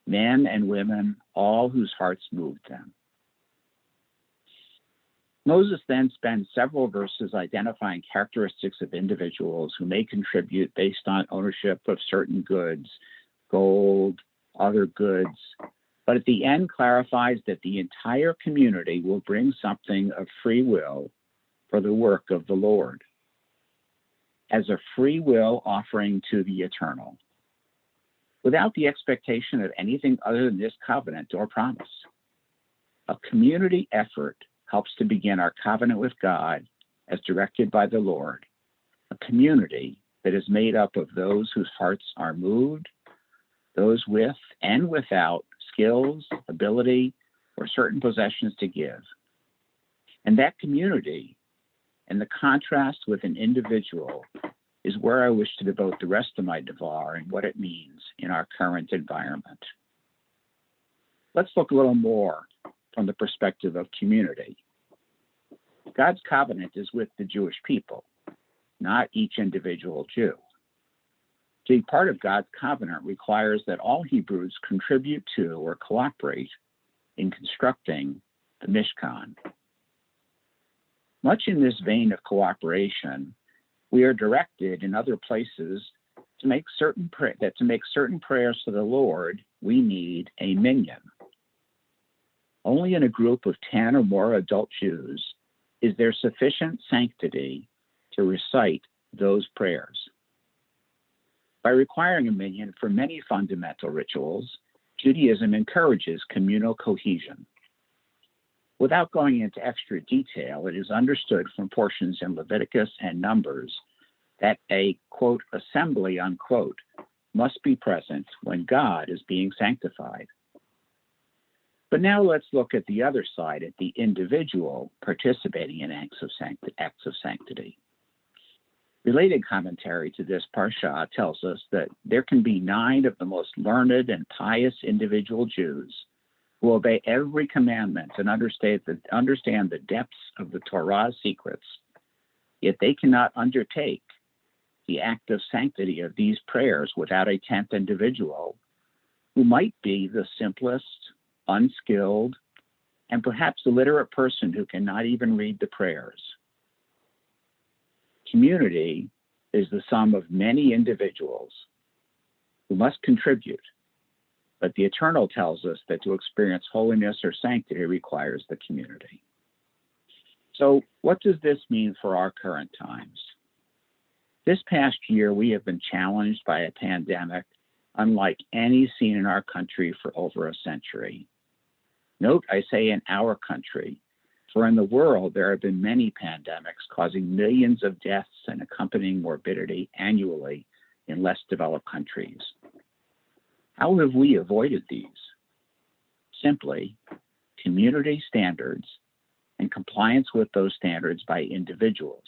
Men and women, all whose hearts moved them. Moses then spends several verses identifying characteristics of individuals who may contribute based on ownership of certain goods, gold, other goods, but at the end clarifies that the entire community will bring something of free will for the work of the Lord, as a free will offering to the eternal, without the expectation of anything other than this covenant or promise. A community effort helps to begin our covenant with God as directed by the Lord, a community that is made up of those whose hearts are moved, those with and without skills, ability, or certain possessions to give. And that community, in the contrast with an individual, is where I wish to devote the rest of my devar and what it means in our current environment. Let's look a little more from the perspective of community. God's covenant is with the Jewish people, not each individual Jew. To be part of God's covenant requires that all Hebrews contribute to or cooperate in constructing the Mishkan. Much in this vein of cooperation, we are directed in other places to make certain prayers to the Lord, we need a minyan. Only in a group of 10 or more adult Jews is there sufficient sanctity to recite those prayers. By requiring a minyan for many fundamental rituals, Judaism encourages communal cohesion. Without going into extra detail, it is understood from portions in Leviticus and Numbers that a, quote, assembly, unquote, must be present when God is being sanctified. But now let's look at the other side, at the individual participating in acts of sanctity. Related commentary to this parsha tells us that there can be 9 of the most learned and pious individual Jews who obey every commandment and understand the depths of the Torah's secrets, yet they cannot undertake the act of sanctity of these prayers without a 10th individual who might be the simplest, unskilled, and perhaps illiterate person who cannot even read the prayers. Community is the sum of many individuals who must contribute, but the Eternal tells us that to experience holiness or sanctity requires the community. So what does this mean for our current times? This past year, we have been challenged by a pandemic unlike any seen in our country for over a century. Note, I say in our country, for in the world, there have been many pandemics causing millions of deaths and accompanying morbidity annually in less developed countries. How have we avoided these? Simply, community standards and compliance with those standards by individuals.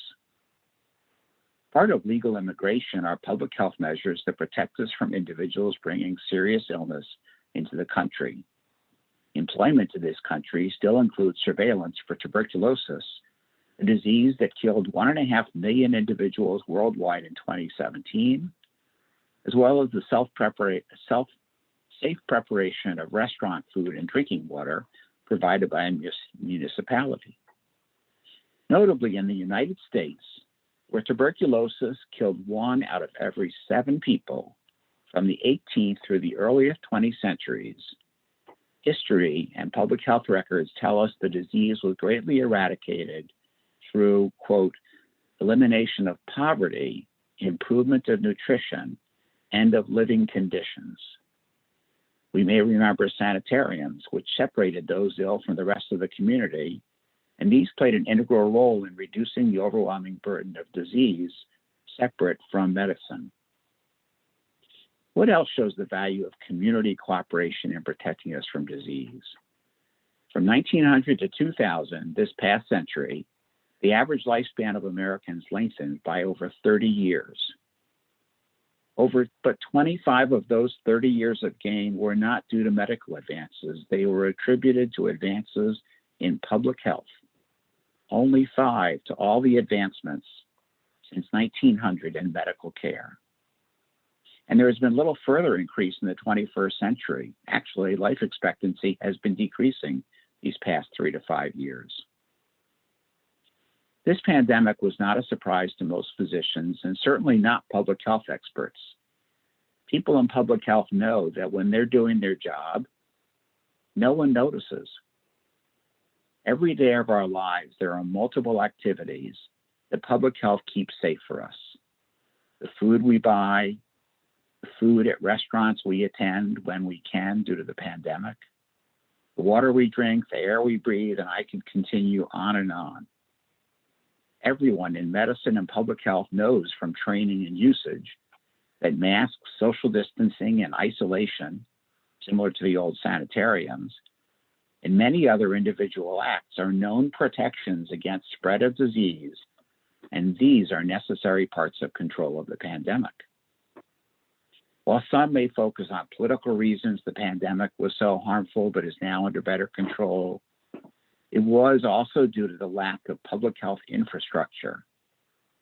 Part of legal immigration are public health measures that protect us from individuals bringing serious illness into the country. Employment in this country still includes surveillance for tuberculosis, a disease that killed 1.5 million individuals worldwide in 2017, as well as the safe preparation of restaurant food and drinking water provided by a municipality. Notably, in the United States, where tuberculosis killed 1 out of every 7 people from the 18th through the earliest 20 centuries, history and public health records tell us the disease was greatly eradicated through, quote, elimination of poverty, improvement of nutrition, and of living conditions. We may remember sanitariums, which separated those ill from the rest of the community, and these played an integral role in reducing the overwhelming burden of disease separate from medicine. What else shows the value of community cooperation in protecting us from disease? From 1900 to 2000, this past century, the average lifespan of Americans lengthened by over 30 years. But 25 of those 30 years of gain were not due to medical advances. They were attributed to advances in public health. Only 5 to all the advancements since 1900 in medical care. And there has been little further increase in the 21st century. Actually, life expectancy has been decreasing these past 3 to 5 years. This pandemic was not a surprise to most physicians and certainly not public health experts. People in public health know that when they're doing their job, no one notices. Every day of our lives, there are multiple activities that public health keeps safe for us. The food we buy, the food at restaurants we attend when we can due to the pandemic, the water we drink, the air we breathe, and I can continue on and on. Everyone in medicine and public health knows from training and usage that masks, social distancing, and isolation, similar to the old sanitariums, and many other individual acts are known protections against spread of disease, and these are necessary parts of control of the pandemic. While some may focus on political reasons the pandemic was so harmful but is now under better control, it was also due to the lack of public health infrastructure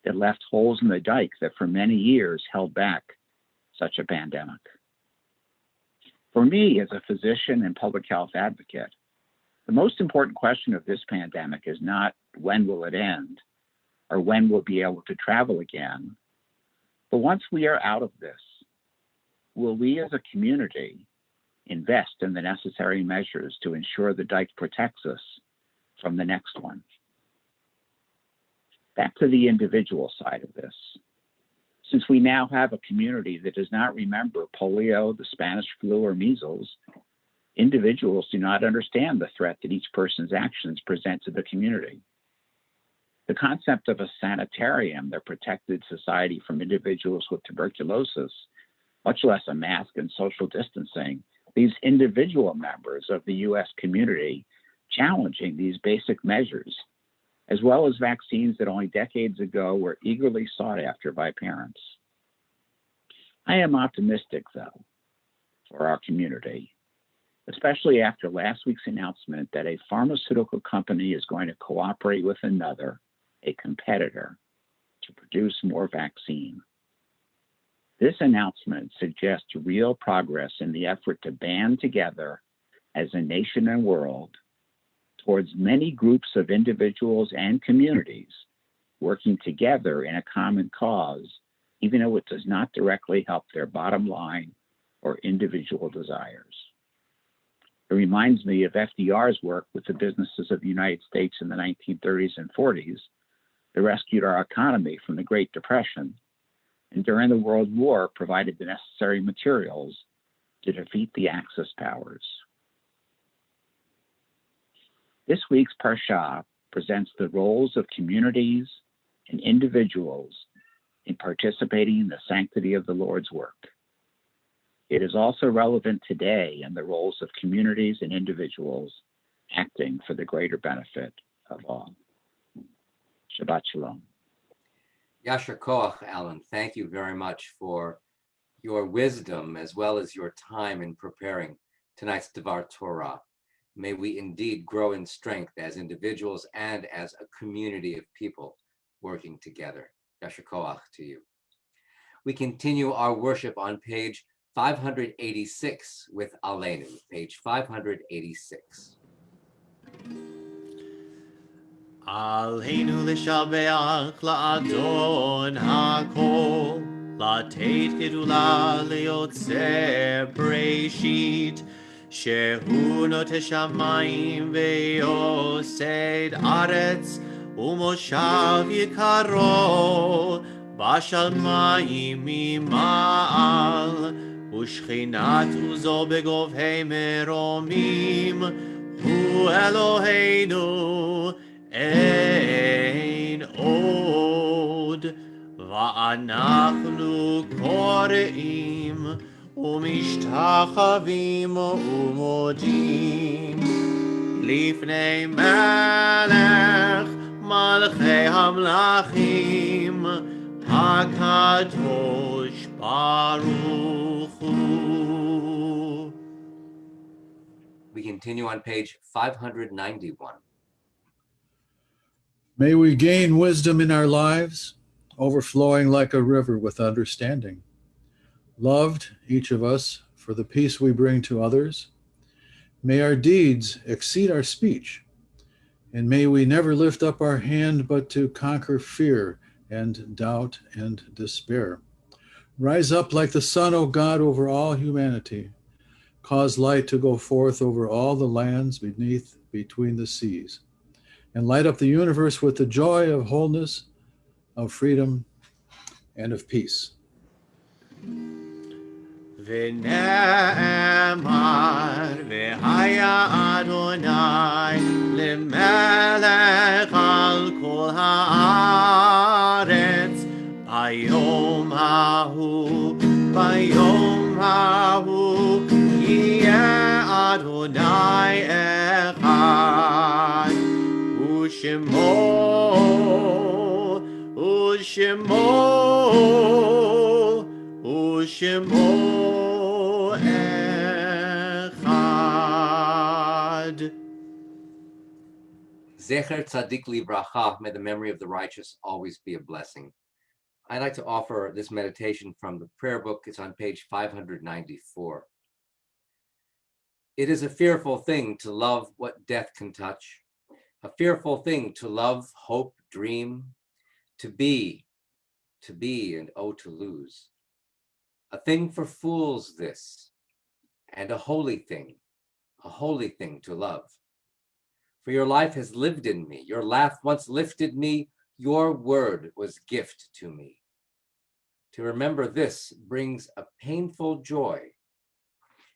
that left holes in the dike that for many years held back such a pandemic. For me, as a physician and public health advocate, the most important question of this pandemic is not when will it end or when we'll be able to travel again, but once we are out of this, will we as a community invest in the necessary measures to ensure the dike protects us from the next one? Back to the individual side of this. Since we now have a community that does not remember polio, the Spanish flu, or measles, Individuals do not understand the threat that each person's actions present to the community. The concept of a sanitarium that protected society from individuals with tuberculosis, much less a mask and social distancing, leaves individual members of the U.S. community challenging these basic measures, as well as vaccines that only decades ago were eagerly sought after by parents. I am optimistic, though, for our community, especially after last week's announcement that a pharmaceutical company is going to cooperate with another, a competitor, to produce more vaccine. This announcement suggests real progress in the effort to band together as a nation and world towards many groups of individuals and communities working together in a common cause, even though it does not directly help their bottom line or individual desires. It reminds me of FDR's work with the businesses of the United States in the 1930s and 40s that rescued our economy from the Great Depression, and during the World War provided the necessary materials to defeat the Axis powers. This week's Parsha presents the roles of communities and individuals in participating in the sanctity of the Lord's work. It is also relevant today in the roles of communities and individuals acting for the greater benefit of all. Shabbat Shalom. Yasher Koach, Alan, thank you very much for your wisdom as well as your time in preparing tonight's Devar Torah. May we indeed grow in strength as individuals and as a community of people working together. Yasher Koach to you. We continue our worship on page 586 with Aleinu, page 586. עלינו לשבח לאדון הכל, לתת גדולה ליוצר בראשית, שהוא נוטה שמיים ויוסד ארץ, ומושב יקרו בשמיים ממעל, ושכינת עוזו בגובהי מרומים, הוא אלוהינו אין עוד. ואנחנו קוראים ומשתחווים ומודים לפני מלך מלכי המלכים הקדוש ברוך הוא. We continue on page 591. May we gain wisdom in our lives, overflowing like a river with understanding. Loved, each of us, for the peace we bring to others. May our deeds exceed our speech, and may we never lift up our hand but to conquer fear and doubt and despair. Rise up like the sun, O God, over all humanity. Cause light to go forth over all the lands between the seas, and light up the universe with the joy of wholeness, of freedom, and of peace. ונאמר והיה אדוני למלך על כל הארץ ביום ההוא יהיה אדוני אחד ושמו אחד. Zecher Tzadik Livracha, may the memory of the righteous always be a blessing. I'd like to offer this meditation from the prayer book. It's on page 594. It is a fearful thing to love what death can touch, a fearful thing to love, hope, dream, to be, and oh, to lose. A thing for fools this, and a holy thing to love. For your life has lived in me, your laugh once lifted me, your word was gift to me. To remember this brings a painful joy.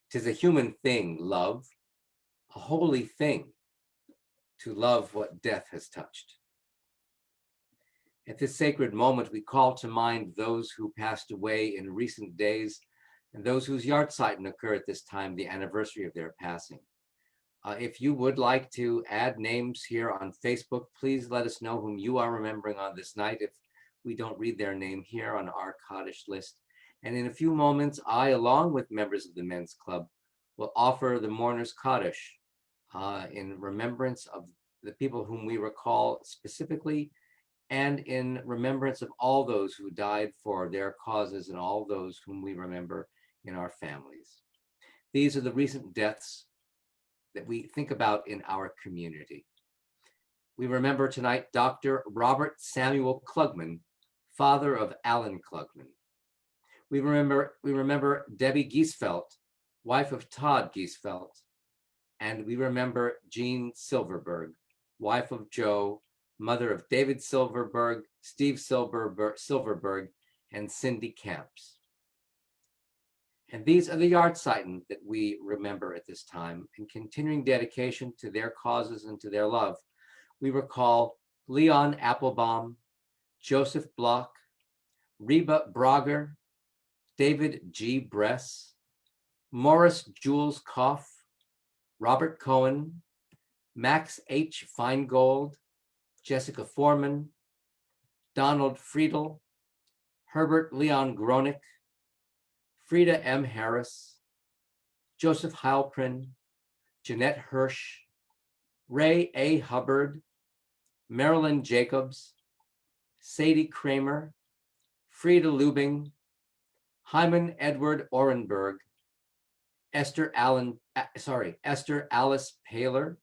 'Tis a human thing, love, a holy thing, to love what death has touched. At this sacred moment, we call to mind those who passed away in recent days and those whose Yahrzeit occur at this time, the anniversary of their passing. If you would like to add names here on Facebook, please let us know whom you are remembering on this night if we don't read their name here on our Kaddish list. And in a few moments, I, along with members of the Men's Club, will offer the Mourner's Kaddish in remembrance of the people whom we recall specifically, and in remembrance of all those who died for their causes and all those whom we remember in our families. These are the recent deaths that we think about in our community. We remember tonight Dr. Robert Samuel Klugman, father of Alan Klugman. We remember Debbie Giesfeld, wife of Todd Giesfeld. And we remember Jean Silverberg, wife of Joe, mother of David Silverberg, Steve Silverberg, and Cindy Camps. And these are the Yahrzeit that we remember at this time. In continuing dedication to their causes and to their love, we recall Leon Applebaum, Joseph Block, Reba Brager, David G. Bress, Morris Jules Koff, Robert Cohen, Max H. Feingold, Jessica Foreman, Donald Friedel, Herbert Leon Gronick, Frida M. Harris, Joseph Heilprin, Jeanette Hirsch, Ray A. Hubbard, Marilyn Jacobs, Sadie Kramer, Frida Lubing, Hyman Edward Orenberg, Esther Alice Paler,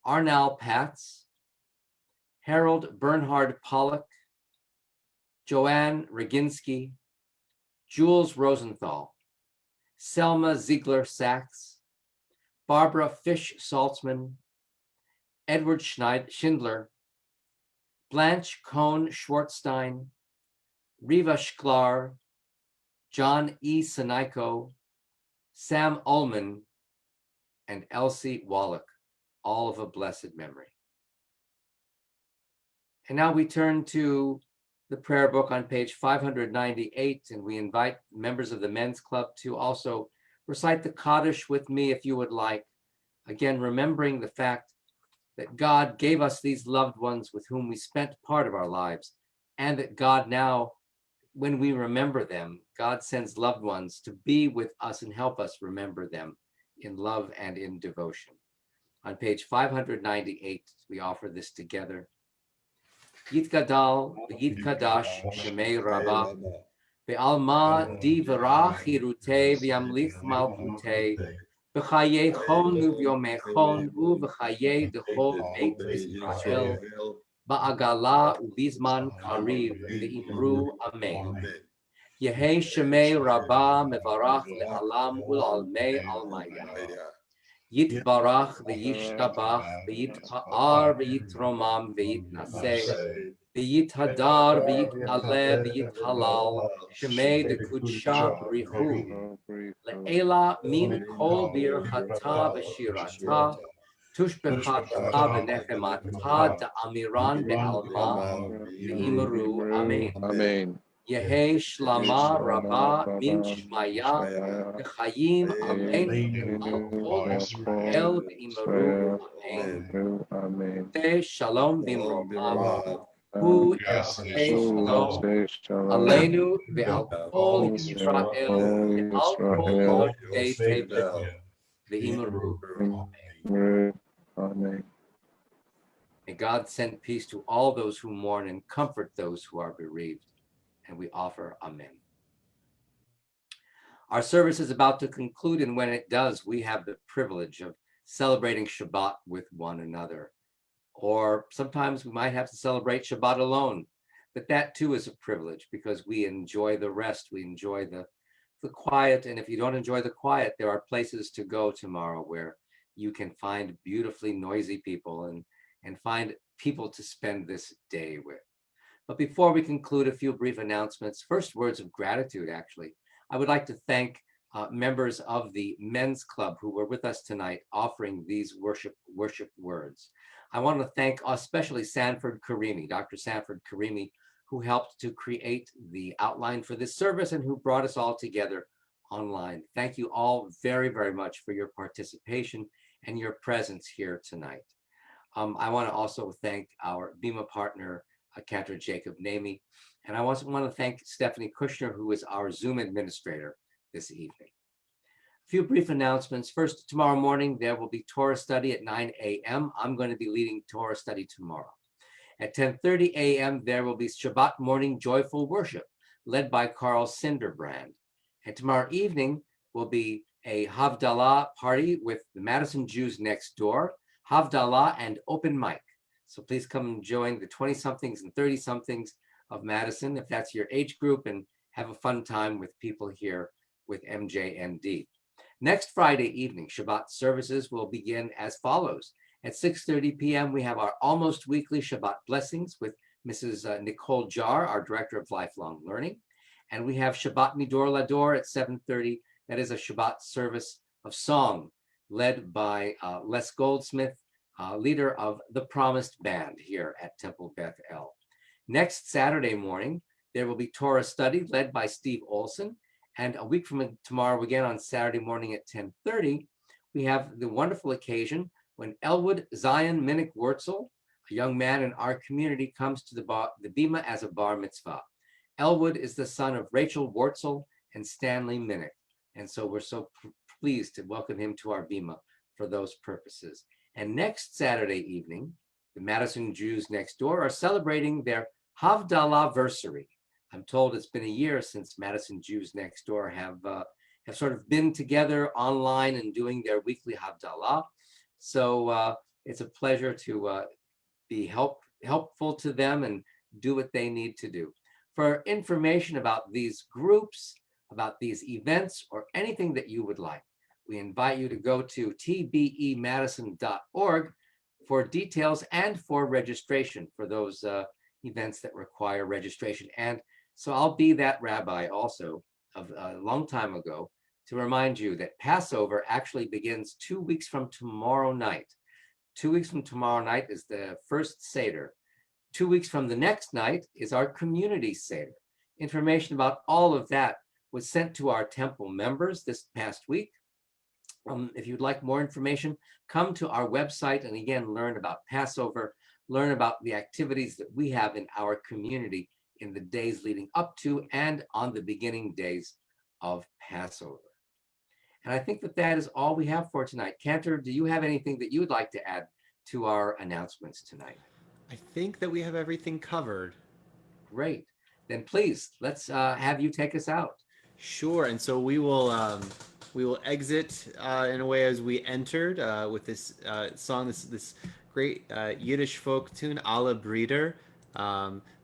Arnal Patz, Harold Bernhard Pollock, Joanne Roginski, Jules Rosenthal, Selma Ziegler Sachs, Barbara Fish Saltzman, Edward Schindler, Blanche Cohn Schwartzstein, Riva Sklar, John E. Sinaiko, Sam Ullman, and Elsie Wallach, all of a blessed memory. And now we turn to the prayer book on page 598, and we invite members of the Men's Club to also recite the Kaddish with me if you would like. Again, remembering the fact that God gave us these loved ones with whom we spent part of our lives, and that God now, when we remember them, God sends loved ones to be with us and help us remember them in love and in devotion. On page 598, we offer this together. Yitgadal v'yitkadash shemei Rabbah ve'alma divrach hirutei v'yamlich malchutei v'chayei chon u'vyomei chon u'v'chayei dechol beit Israel ba'agala u'bizman kariv ve'imru amen. Yehei shemei Rabbah mevarach le'alam ul'almei almaya. Yitbarach v'yishtabach v'yitpa'ar v'yitromam v'yitnaseh v'yithadar v'yit'aleh v'yithalal shemei dekudsha brihu le'ela min kol birchata v'shirata tushbechata v'nechemata da'amiran be'alma v'imru amen. Amen. Yehei shlama rabba min shmaya v'chayim aleinu al kol Israel v'imru amen. Amen. Say shalom bimromav, hu yaseh shalom aleinu ve'al kol Yisrael ve'al kol yosei tevel v'imru amen. Amen. May God send peace to all those who mourn and comfort those who are bereaved. And we offer amen. Our service is about to conclude, and when it does, we have the privilege of celebrating Shabbat with one another. Or sometimes we might have to celebrate Shabbat alone, but that too is a privilege because we enjoy the rest, we enjoy the quiet, and if you don't enjoy the quiet, there are places to go tomorrow where you can find beautifully noisy people and find people to spend this day with. But before we conclude, a few brief announcements. First, words of gratitude, actually. I would like to thank members of the men's club who were with us tonight offering these worship words. I want to thank especially Sanford Karimi, Dr. Sanford Karimi, who helped to create the outline for this service and who brought us all together online. Thank you all very, very much for your participation and your presence here tonight. I want to also thank our Bima partner, Cantor Jacob Namey, and I also want to thank Stephanie Kushner, who is our Zoom administrator this evening. A few brief announcements. First, tomorrow morning, there will be Torah study at 9 a.m. I'm going to be leading Torah study tomorrow. At 10:30 a.m., there will be Shabbat morning joyful worship led by Carl Sinderbrand. And tomorrow evening will be a Havdalah party with the Madison Jews next door, Havdalah and open mic. So please come and join the 20-somethings and 30-somethings of Madison, if that's your age group, and have a fun time with people here with MJMD. Next Friday evening, Shabbat services will begin as follows. At 6:30 p.m., we have our almost weekly Shabbat blessings with Mrs. Nicole Jar, our Director of Lifelong Learning. And we have Shabbat Midor Lador at 7:30. That is a Shabbat service of song led by Les Goldsmith, leader of the Promised Band here at Temple Beth El. Next Saturday morning, there will be Torah study led by Steve Olson. And a week from tomorrow, again on Saturday morning at 10:30, we have the wonderful occasion when Elwood Zion Minnick Wurtzel, a young man in our community, comes to the Bima as a bar mitzvah. Elwood is the son of Rachel Wurtzel and Stanley Minnick. And so we're so pleased to welcome him to our Bima for those purposes. And next Saturday evening, the Madison Jews next door are celebrating their Havdalah-versary. I'm told it's been a year since Madison Jews next door have sort of been together online and doing their weekly Havdalah. So it's a pleasure to be helpful to them and do what they need to do. For information about these groups, about these events, or anything that you would like, we invite you to go to tbemadison.org for details and for registration for those events that require registration. And so I'll be that rabbi also of a long time ago to remind you that Passover actually begins 2 weeks from tomorrow night. 2 weeks from tomorrow night is the first Seder. 2 weeks from the next night is our community Seder. Information about all of that was sent to our temple members this past week. If you'd like more information, come to our website and again, learn about Passover, learn about the activities that we have in our community in the days leading up to and on the beginning days of Passover. And I think that that is all we have for tonight. Cantor, do you have anything that you would like to add to our announcements tonight? I think that we have everything covered. Great. Then please, let's have you take us out. Sure. And so we will exit in a way as we entered with this song, this great Yiddish folk tune, Alla Breeder.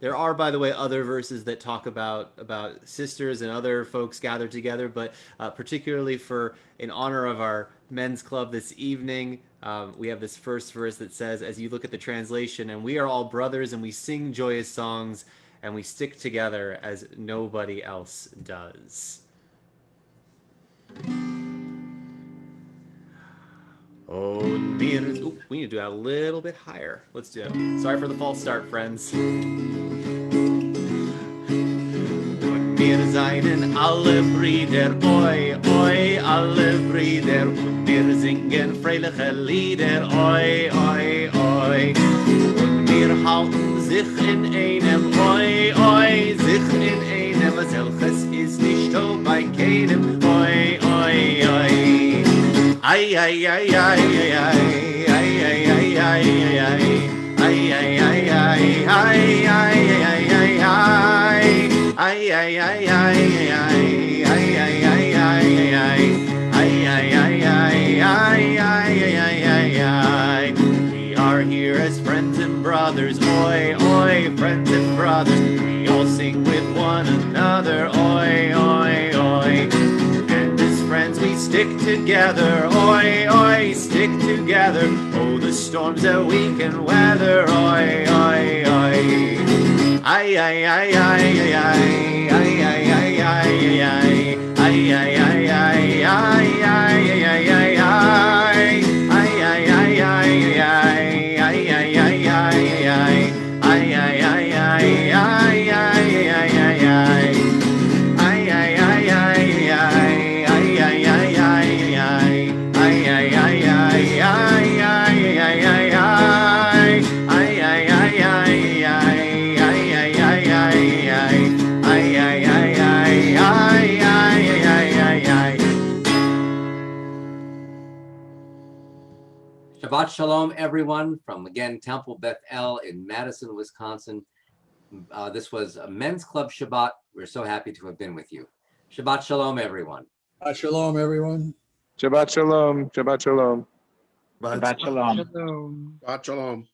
There are, by the way, other verses that talk about sisters and other folks gathered together, but particularly in honor of our men's club this evening, we have this first verse that says, as you look at the translation, and we are all brothers and we sing joyous songs and we stick together as nobody else does. Oh, we need to do that a little bit higher. Let's do it. Sorry for the false start, friends. Und wir seien alle Brüder, oi, oi, alle Brüder, und wir singen freiliche Lieder, oi, oi, oi. Und wir halten sich in einem, oi, oi, sich in einem, selches ist nicht so bei keinem, oi, oi, oi. Ay, ay, ay, ay, ay, ay, ay, ay, ay, ay, ay, ay, ay, ay, we are here as friends and brothers, oi, oi, friends and brothers. We all sing with one another, oi, oi, oi. And as friends we stick together, oi, oi, stick together. Oh, the storms that we can weather, oi, oi, oi. Ay, ay, ay, ay, ay, ay, ay, ay, ay, ay, ay, ay, ay, ay, ay, Shabbat Shalom, everyone, from again, Temple Beth El in Madison, Wisconsin. This was a Men's Club Shabbat. We're so happy to have been with you. Shabbat Shalom, everyone. Shalom, everyone. Shabbat Shalom. Shabbat Shalom. Shabbat shalom. Shalom. Shabbat Shalom.